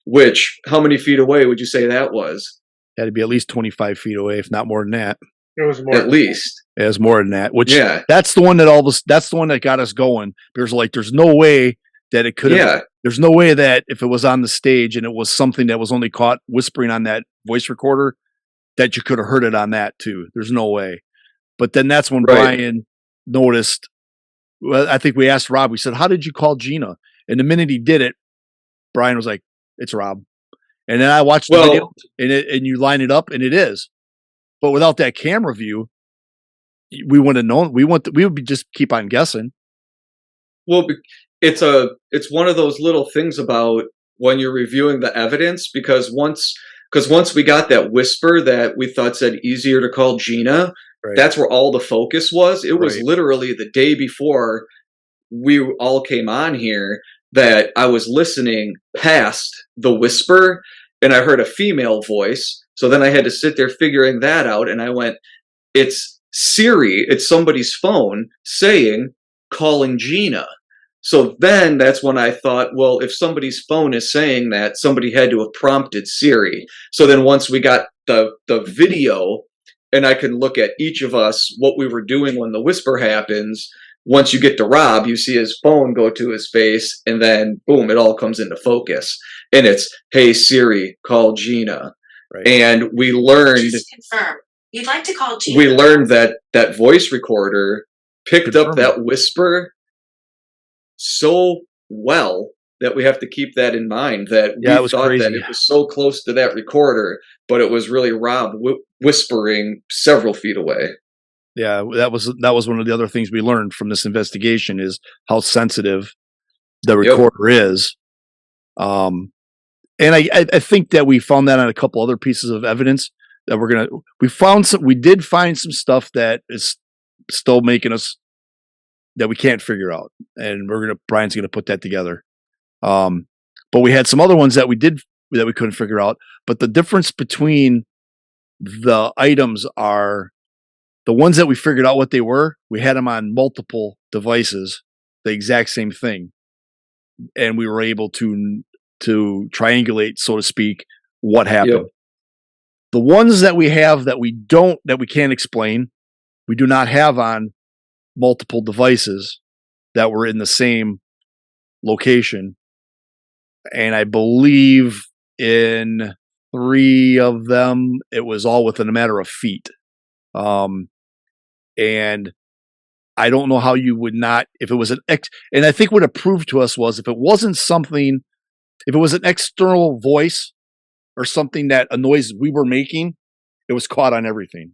which, how many feet away would you say that was? Had to be at least 25 feet away, if not more than that. It was more At least. It was more than that. Which Yeah. that's the one that got us going. There's no way that it could have. Yeah. There's no way that if it was on the stage and it was something that was only caught whispering on that voice recorder, that you could have heard it on that too. There's no way. But then that's when Right. Brian noticed. Well, I think we asked Rob. We said, "How did you call Gina?" And the minute he did it, Brian was like, "It's Rob." And then I watched the video, and you line it up, and it is. But without that camera view, we wouldn't have known. We would be just keep on guessing. Well, it's one of those little things about when you're reviewing the evidence, because once we got that whisper that we thought said easier to call Gina, Right. that's where all the focus was. It was Right. literally the day before we all came on here that I was listening past the whisper, and I heard a female voice. So then I had to sit there figuring that out, and I went, "It's Siri, it's somebody's phone saying, calling Gina." So then that's when I thought, well, if somebody's phone is saying that, somebody had to have prompted Siri. So then once we got the video, and I can look at each of us, what we were doing when the whisper happens, once you get to Rob, you see his phone go to his face, and then boom, it all comes into focus. And it's, "Hey Siri, call Gina." Right. And we learned Just confirm. You'd like to call Gina. we learned that voice recorder picked up Confirm that whisper so well that we have to keep that in mind, that Yeah, it we was thought that crazy. it was so close to that recorder, but it was really Rob whispering several feet away. Yeah, that was one of the other things we learned from this investigation is how sensitive the recorder is. And I think that we found that on a couple other pieces of evidence that we did find some stuff that is still making us that we can't figure out, and Brian's gonna put that together. But we had some other ones that we couldn't figure out. But the difference between the items are the ones that we figured out what they were. We had them on multiple devices, the exact same thing, and we were able to triangulate, so to speak, what happened. Yep. The ones that we have that we can't explain, we do not have on multiple devices that were in the same location. And I believe in 3 of them, it was all within a matter of feet. And I don't know how you would not, if it was and I think what it proved to us was if it was an external voice or something that a noise we were making, it was caught on everything.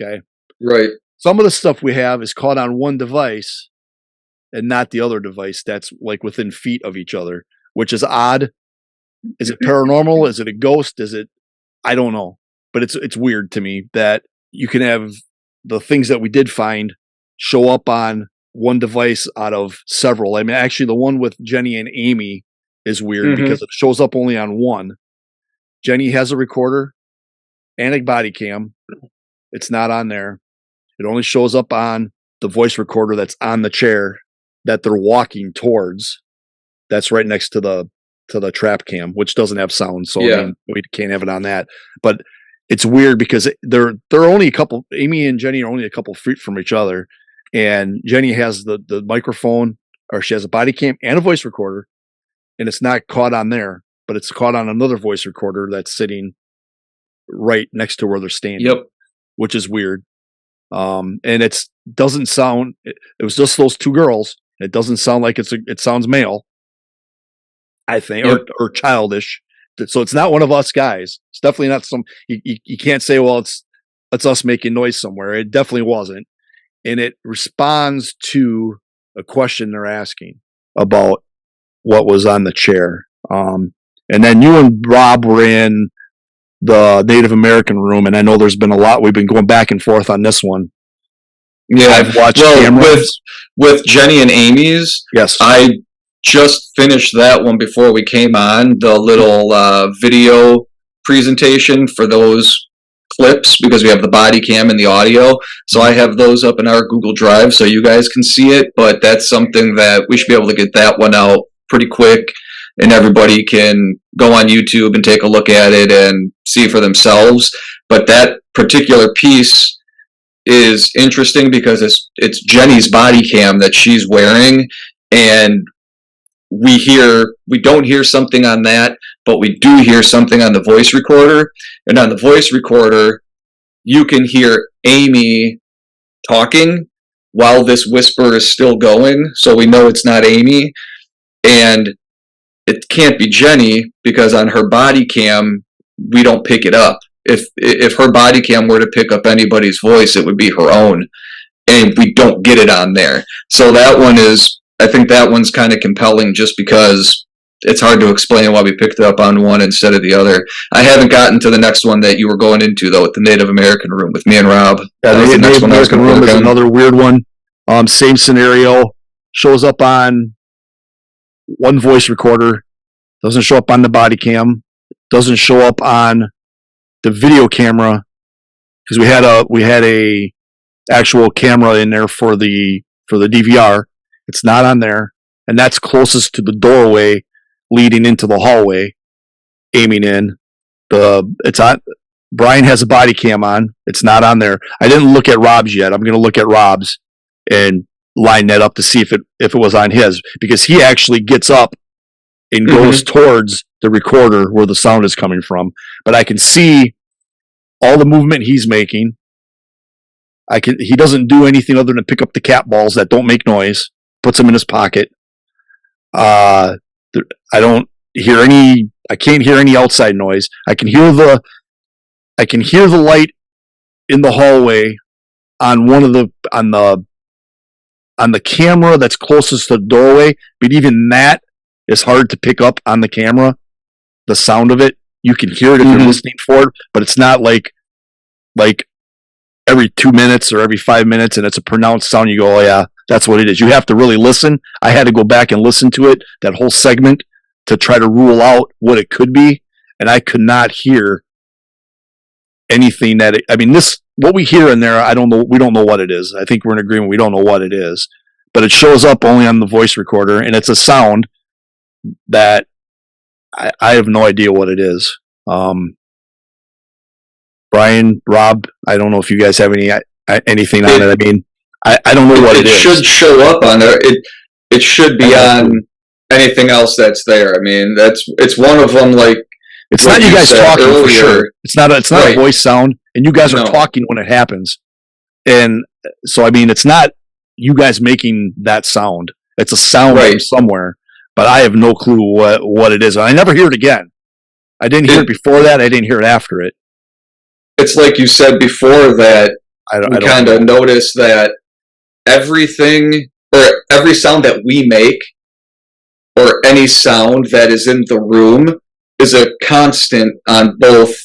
Okay. Right. Some of the stuff we have is caught on one device and not the other device that's like within feet of each other, which is odd. Is it paranormal? Is it a ghost? I don't know. But it's weird to me that you can have the things that we did find show up on one device out of several. I mean, actually, the one with Jenny and Amy is weird because it shows up only on one. Jenny has a recorder and a body cam. It's not on there. It only shows up on the voice recorder that's on the chair that they're walking towards. That's right next to the trap cam, which doesn't have sound, so I mean, we can't have it on that. But it's weird because they're only a couple. Amy and Jenny are only a couple feet from each other, and Jenny has the microphone, or she has a body cam and a voice recorder, and it's not caught on there, but it's caught on another voice recorder that's sitting right next to where they're standing. Yep. Which is weird. And it doesn't sound. It was just those two girls. It doesn't sound like it sounds male, I think, or childish. So it's not one of us guys. It's definitely not some. You can't say, well, it's us making noise somewhere. It definitely wasn't, and it responds to a question they're asking about what was on the chair. And then you and Rob were in the Native American room, and I know there's been a lot. We've been going back and forth on this one. Yeah, I've watched cameras with Jenny and Amy's. Yes, I just finished that one before we came on, the little video presentation for those clips, because we have the body cam and the audio. So I have those up in our Google Drive so you guys can see it, but that's something that we should be able to get that one out pretty quick, and everybody can go on YouTube and take a look at it and see for themselves. But that particular piece is interesting because it's Jenny's body cam that she's wearing, and we don't hear something on that, but we do hear something on the voice recorder. And on the voice recorder, you can hear Amy talking while this whisper is still going. So we know it's not Amy. And it can't be Jenny because on her body cam, we don't pick it up. If her body cam were to pick up anybody's voice, it would be her own. And we don't get it on there. So I think that one's kind of compelling just because it's hard to explain why we picked it up on one instead of the other. I haven't gotten to the next one that you were going into, though, with the Native American room with me and Rob. Yeah, the Native American room is another weird one. Same scenario. Shows up on one voice recorder. Doesn't show up on the body cam. Doesn't show up on the video camera, because we had a actual camera in there for the DVR. It's not on there, and that's closest to the doorway leading into the hallway, aiming in. It's on. Brian has a body cam on. It's not on there. I didn't look at Rob's yet. I'm going to look at Rob's and line that up to see if it was on his, because he actually gets up and goes towards the recorder where the sound is coming from. But I can see all the movement he's making. He doesn't do anything other than pick up the cat balls that don't make noise, puts them in his pocket. I can't hear any outside noise. I can hear the light in the hallway on the camera that's closest to the doorway, but even that is hard to pick up on the camera. The sound of it, you can hear it if you're listening for it, but it's not like every 2 minutes or every 5 minutes and it's a pronounced sound. You go, oh yeah, that's what it is. You have to really listen. I had to go back and listen to it, that whole segment, to try to rule out what it could be, and I could not hear anything what we hear in there, I don't know. We don't know what it is. I think we're in agreement. We don't know what it is, but it shows up only on the voice recorder, and it's a sound that I have no idea what it is. Brian, Rob, I don't know if you guys have anything on it. I mean, I don't know what it is. It should show up on there. It should be on anything else that's there. I mean, it's one of them. Like, it's not you guys talking earlier. For sure. It's not right. A voice sound, and you guys are talking when it happens. And so, I mean, it's not you guys making that sound. It's a sound from somewhere, but I have no clue what it is. I never hear it again. I didn't hear it before that. I didn't hear it after it. It's like you said before that we kind of noticed that everything, or every sound that we make, or any sound that is in the room is a constant on both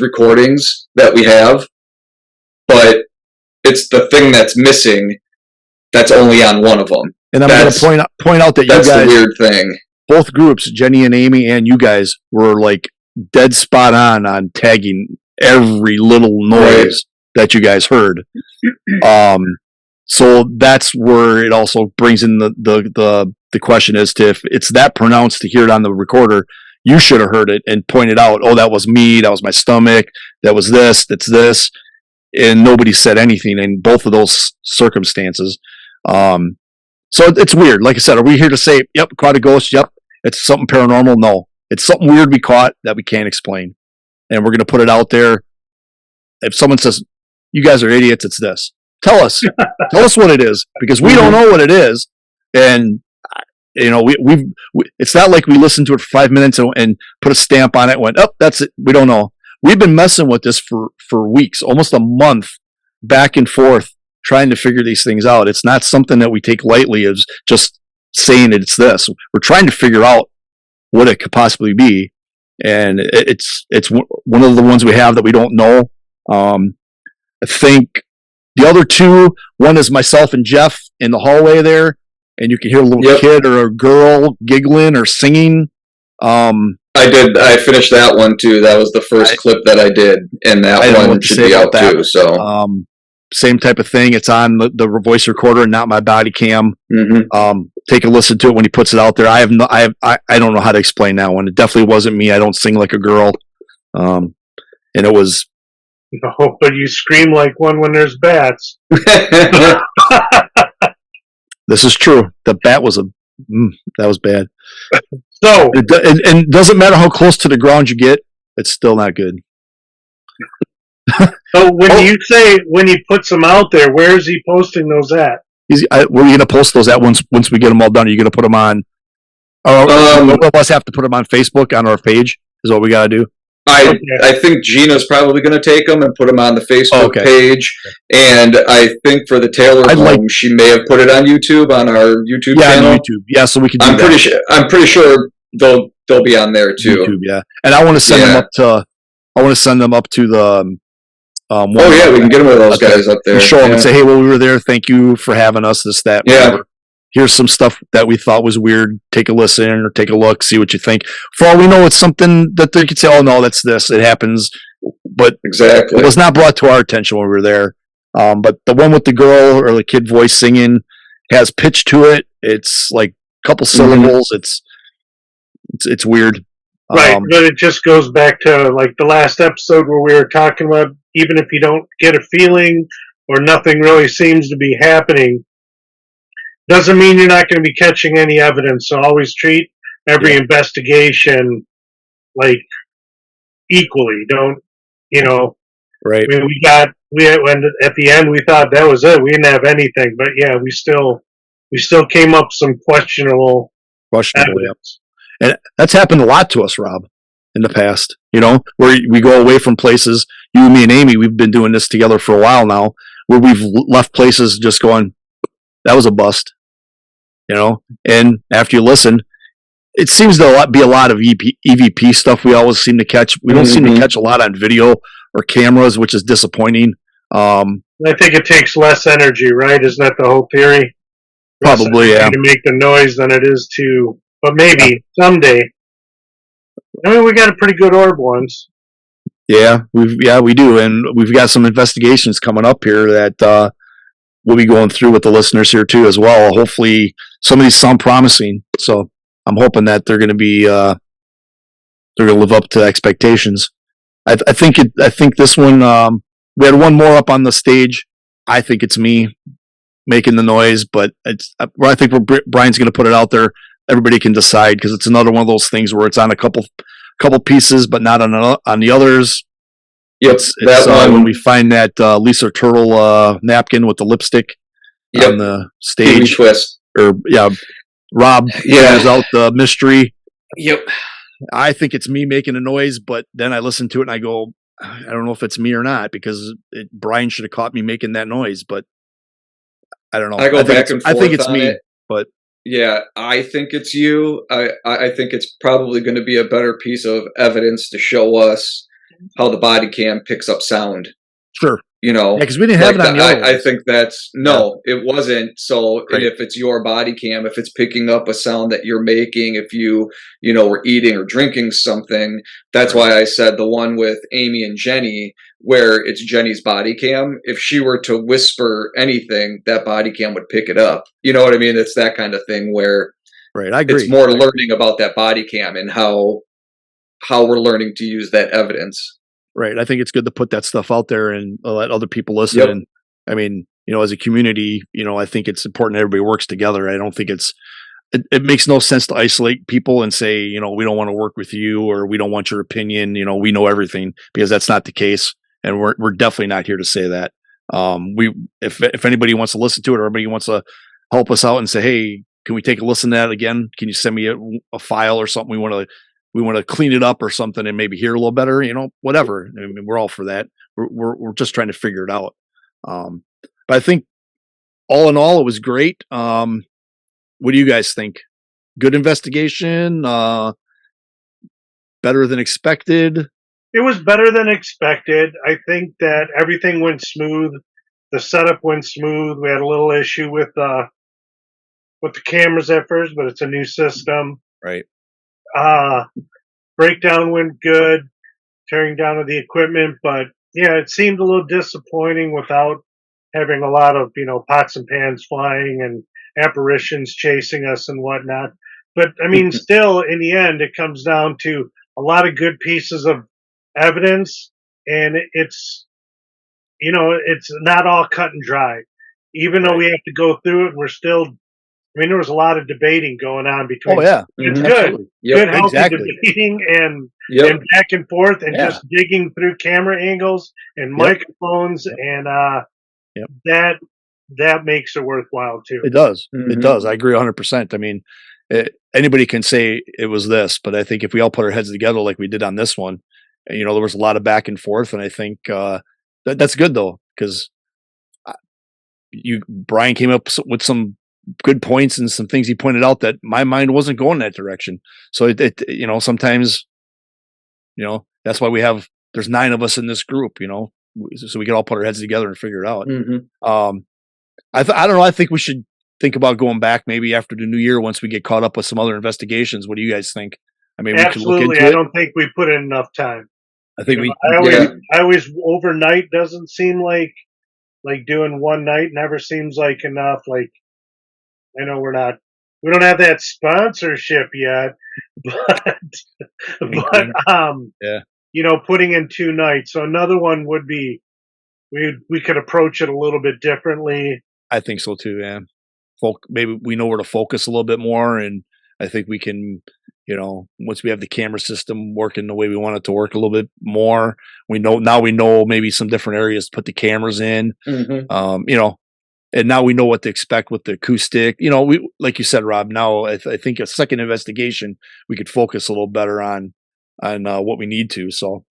recordings that we have, but it's the thing that's missing that's only on one of them. And I'm going to point out that you guys, the weird thing. Both groups, Jenny and Amy and you guys, were like dead spot on tagging every little noise that you guys heard. So that's where it also brings in the question as to if it's that pronounced to hear it on the recorder, you should have heard it and pointed out, oh, that was me, that was my stomach, that was this, that's this. And nobody said anything in both of those circumstances. So it's weird. Like I said, are we here to say, yep, caught a ghost? Yep. It's something paranormal? No. It's something weird we caught that we can't explain. And we're going to put it out there. If someone says, you guys are idiots, it's this. Tell us. Tell us what it is. Because we don't know what it is. And, you know, it's not like we listened to it for 5 minutes and put a stamp on it and went, oh, that's it. We don't know. We've been messing with this for weeks, almost a month, back and forth, trying to figure these things out. It's not something that we take lightly as just saying it's this. We're trying to figure out what it could possibly be. And it's one of the ones we have that we don't know. I think the other two, one is myself and Jeff in the hallway there, and you can hear a little kid or a girl giggling or singing. I finished that one too. That was the first clip that I did, and that one should be out too. So same type of thing. It's on the voice recorder and not my body cam. Mm-hmm. Take a listen to it when he puts it out there. I don't know how to explain that one. It definitely wasn't me. I don't sing like a girl. And it was. No, but you scream like one when there's bats. This is true. The bat was that was bad. So it doesn't matter how close to the ground you get, it's still not good. So when he puts them out there, where is he posting those at? Where are you going to post those at once we get them all done? Are you going to put them on? One of us have to put them on Facebook on our page. Is what we got to do. I think Gina's probably going to take them and put them on the Facebook page, and I think for the Taylor home, she may have put it on YouTube on our YouTube channel. On YouTube, yeah. So we can. I'm pretty sure they'll be on there too. YouTube, yeah. And I want to send them up to. I want to send them up to the. We can get them with those guys up there. And show them and say, hey, well, we were there. Thank you for having us. This, that, whatever. Here's some stuff that we thought was weird. Take a listen or take a look, see what you think. For all we know, it's something that they could say, oh, no, that's this. It happens. But exactly, it was not brought to our attention when we were there. But the one with the girl or the kid voice singing has pitch to it. It's like a couple syllables. It's weird. Right, but it just goes back to like the last episode where we were talking about even if you don't get a feeling or nothing really seems to be happening, doesn't mean you're not going to be catching any evidence. So always treat every investigation like equally. Don't, right. I mean, when at the end we thought that was it. We didn't have anything, but yeah, we still came up some questionable evidence. And that's happened a lot to us, Rob, in the past, where we go away from places. You, me, and Amy, we've been doing this together for a while now, where we've left places just going, that was a bust, and after you listen, it seems to be a lot of EVP stuff we always seem to catch. We don't seem to catch a lot on video or cameras, which is disappointing. I think it takes less energy, right? Isn't that the whole theory? Probably, yeah. To make the noise than it is to, but maybe someday. I mean, we got a pretty good orb once. Yeah, we do, and we've got some investigations coming up here that we'll be going through with the listeners here too as well. Hopefully, some of these sound promising, so I'm hoping that they're going to be they're going to live up to expectations. I think this one we had one more up on the stage. I think it's me making the noise, but I think Brian's going to put it out there. Everybody can decide because it's another one of those things where it's on a couple pieces, but not on the others. Yep, it's when we find that Lisa Turtle napkin with the lipstick on the stage. Twist. Rob figures out the mystery. Yep. I think it's me making a noise, but then I listen to it and I go, I don't know if it's me or not because Brian should have caught me making that noise, but I don't know. I go back and forth. I think it's me, but Yeah, I think it's you. I think it's probably going to be a better piece of evidence to show us how the body cam picks up sound. Sure. You Yeah, know, because we didn't have like it on the other I ones. think that's no, it wasn't. So, and Right. if it's your body cam, if it's picking up a sound that you're making, if you know, were eating or drinking something, that's Right. why I said the one with Amy and Jenny, where it's Jenny's body cam. If she were to whisper anything, that body cam would pick it up. You know what I mean? It's that kind of thing where Right. I it's agree. more learning about that body cam and how we're learning to use that evidence. Right. I think it's good to put that stuff out there and let other people listen. Yep. And I mean, you know, as a community, you know, I think it's important that everybody works together. I don't think it makes no sense to isolate people and say, you know, we don't want to work with you or we don't want your opinion. You know, we know everything, because that's not the case. And we're definitely not here to say that. If anybody wants to listen to it, or anybody wants to help us out and say, hey, can we take a listen to that again? Can you send me a file or something? We want to clean it up or something and maybe hear a little better, you know, whatever. I mean, we're all for that. We're just trying to figure it out. But I think all in all, it was great. What do you guys think? Good investigation, better than expected. It was better than expected. I think that everything went smooth. The setup went smooth. We had a little issue with the cameras at first, but it's a new system. Right. Breakdown went good, tearing down of the equipment, but yeah, it seemed a little disappointing without having a lot of, you know, pots and pans flying and apparitions chasing us and whatnot. But I mean, still, in the end, it comes down to a lot of good pieces of evidence, and it's, you know, it's not all cut and dry. Even though Right. we have to go through it, we're still, I mean, there was a lot of debating going on between. Oh yeah. It's Mhm. good. Absolutely. Yep. Good, healthy Exactly. debating and Yep. back and forth and Yeah. just digging through camera angles and Yep. microphones, Yep. and Yep. that makes it worthwhile too. It does. Mhm. It does. I agree 100%. I mean, anybody can say it was this, but I think if we all put our heads together like we did on this one, you know, there was a lot of back and forth, and I think that's good though, because Brian came up with some good points and some things he pointed out that my mind wasn't going that direction. So you know, sometimes, you know, that's why there's 9 of us in this group, you know, so we can all put our heads together and figure it out. Mhm. I don't know. I think we should think about going back maybe after the new year once we get caught up with some other investigations. What do you guys think? I mean, we can look Absolutely, into I it. don't think we put in enough time. I think You know, we Yeah. I always overnight doesn't seem like doing one night never seems like enough. Like, I know we don't have that sponsorship yet, but yeah, you know, putting in 2 nights. So another one would be, we could approach it a little bit differently. I think so too. Yeah, maybe we know where to focus a little bit more, and I think we can, you know, once we have the camera system working the way we want it to work a little bit more, we know maybe some different areas to put the cameras in. Mhm. You know, and now we know what to expect with the acoustic. You know, we, like you said, Rob. Now I think a second investigation we could focus a little better on what we need to. So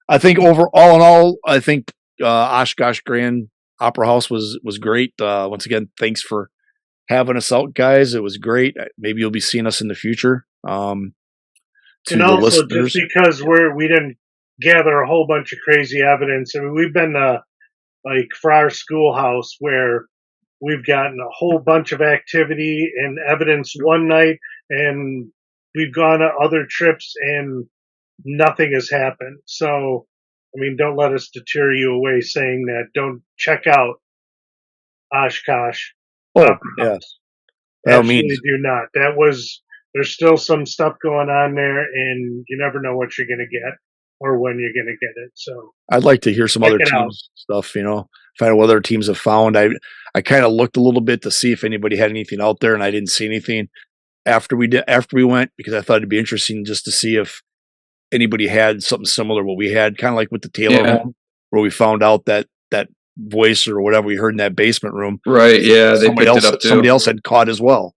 I think all in all, I think Oshkosh Grand Opera House was great. Once again, thanks for having us out, guys. It was great. Maybe you'll be seeing us in the future. To And the also, just listeners, because we didn't gather a whole bunch of crazy evidence. I mean, we've been like for our schoolhouse where we've gotten a whole bunch of activity and evidence one night, and we've gone to other trips and nothing has happened. So, I mean, don't let us deter you away saying that. Don't check out Oshkosh Opera yeah, House. by all Absolutely means, do not. There's still some stuff going on there, and you never know what you're going to get or when you're going to get it. So I'd like to hear some check other it out. teams stuff. You know, find out what other teams have found. I kind of looked a little bit to see if anybody had anything out there, and I didn't see anything after we went, because I thought it'd be interesting just to see if anybody had something similar to what we had, kind of like with the Taylor Yeah. home, where we found out that voice or whatever we heard in that basement room, Right. Yeah. They picked it up too. somebody else had caught as well,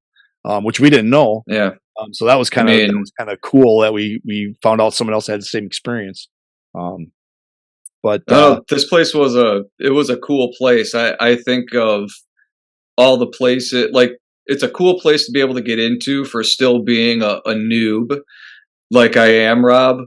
which we didn't know. Yeah. So that was I mean, cool that we found out someone else had the same experience. But no, this place was a cool place. I think of all the places, like it's a cool place to be able to get into for still being a noob like I am, Rob.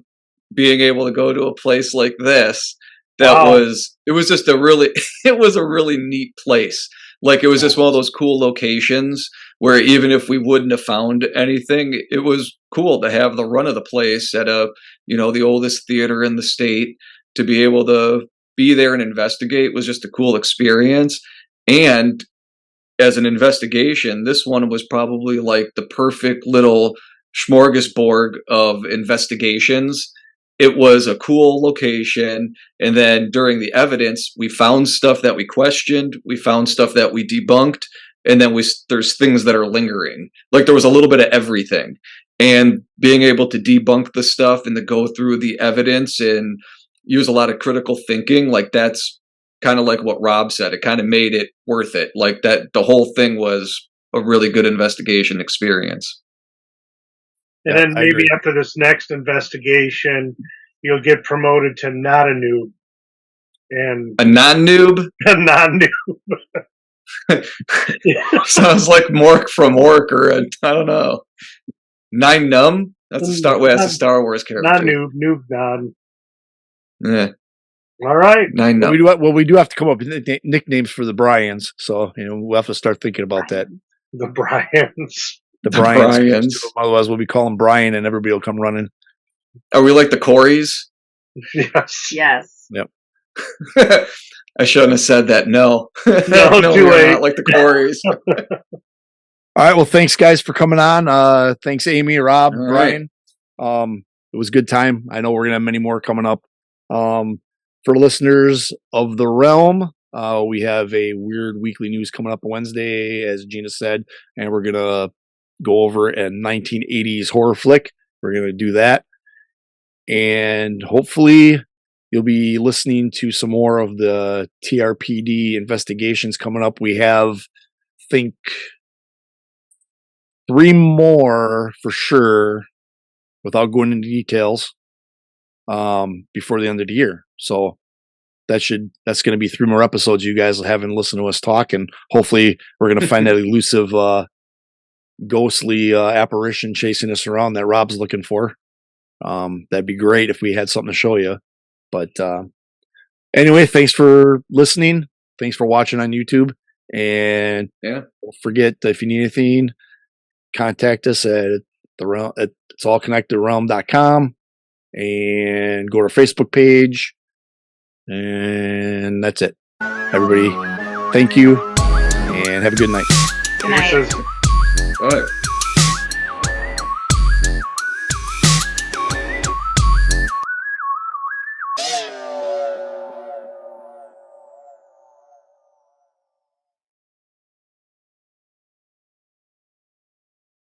Being able to go to a place like this, it was just a really it was a really neat place. Like, it was just one of those cool locations where even if we wouldn't have found anything, it was cool to have the run of the place at the oldest theater in the state. To be able to be there and investigate was just a cool experience. And as an investigation, this one was probably like the perfect little smorgasbord of investigations. It was a cool location. And then during the evidence, we found stuff that we questioned. We found stuff that we debunked. And then there's things that are lingering. Like, there was a little bit of everything. And being able to debunk the stuff and to go through the evidence and use a lot of critical thinking, like, that's kind of like what Rob said. It kind of made it worth it. Like, that the whole thing was a really good investigation experience. And then maybe after this next investigation, you'll get promoted to not a noob. And a non-noob? A non-noob. Sounds like Mork from Ork, or I don't know. Nine Numb? That's a Star Wars character. Not noob non. Yeah. All right. Nine Numb. We do have to come up with nicknames for the Bryans, so we'll have to start thinking about that. The Bryans. The Bryans. Otherwise, we'll be calling Brian, and everybody will come running. Are we like the Coreys? Yes. Yes. Yep. I shouldn't have said that. No. No, too late. Not like the Coreys. All right. Well, thanks, guys, for coming on. Thanks, Amy, Rob, All Brian. Right. It was a good time. I know we're gonna have many more coming up. For listeners of the realm, we have a weird weekly news coming up Wednesday, as Gina said, and we're gonna go over a 1980s horror flick. We're gonna do that, and hopefully you'll be listening to some more of the TRPD investigations coming up. We have, I think, 3 more for sure, without going into details, before the end of the year. So that's going to be 3 more episodes you guys haven't listened to us talk, and hopefully we're going to find that elusive ghostly apparition chasing us around that Rob's looking for. That'd be great if we had something to show you. But anyway, thanks for listening. Thanks for watching on YouTube. And don't forget, if you need anything, contact us at it's all connected realm.com, and go to our Facebook page. And that's it. Everybody, thank you, and have a good night. Good night. All right.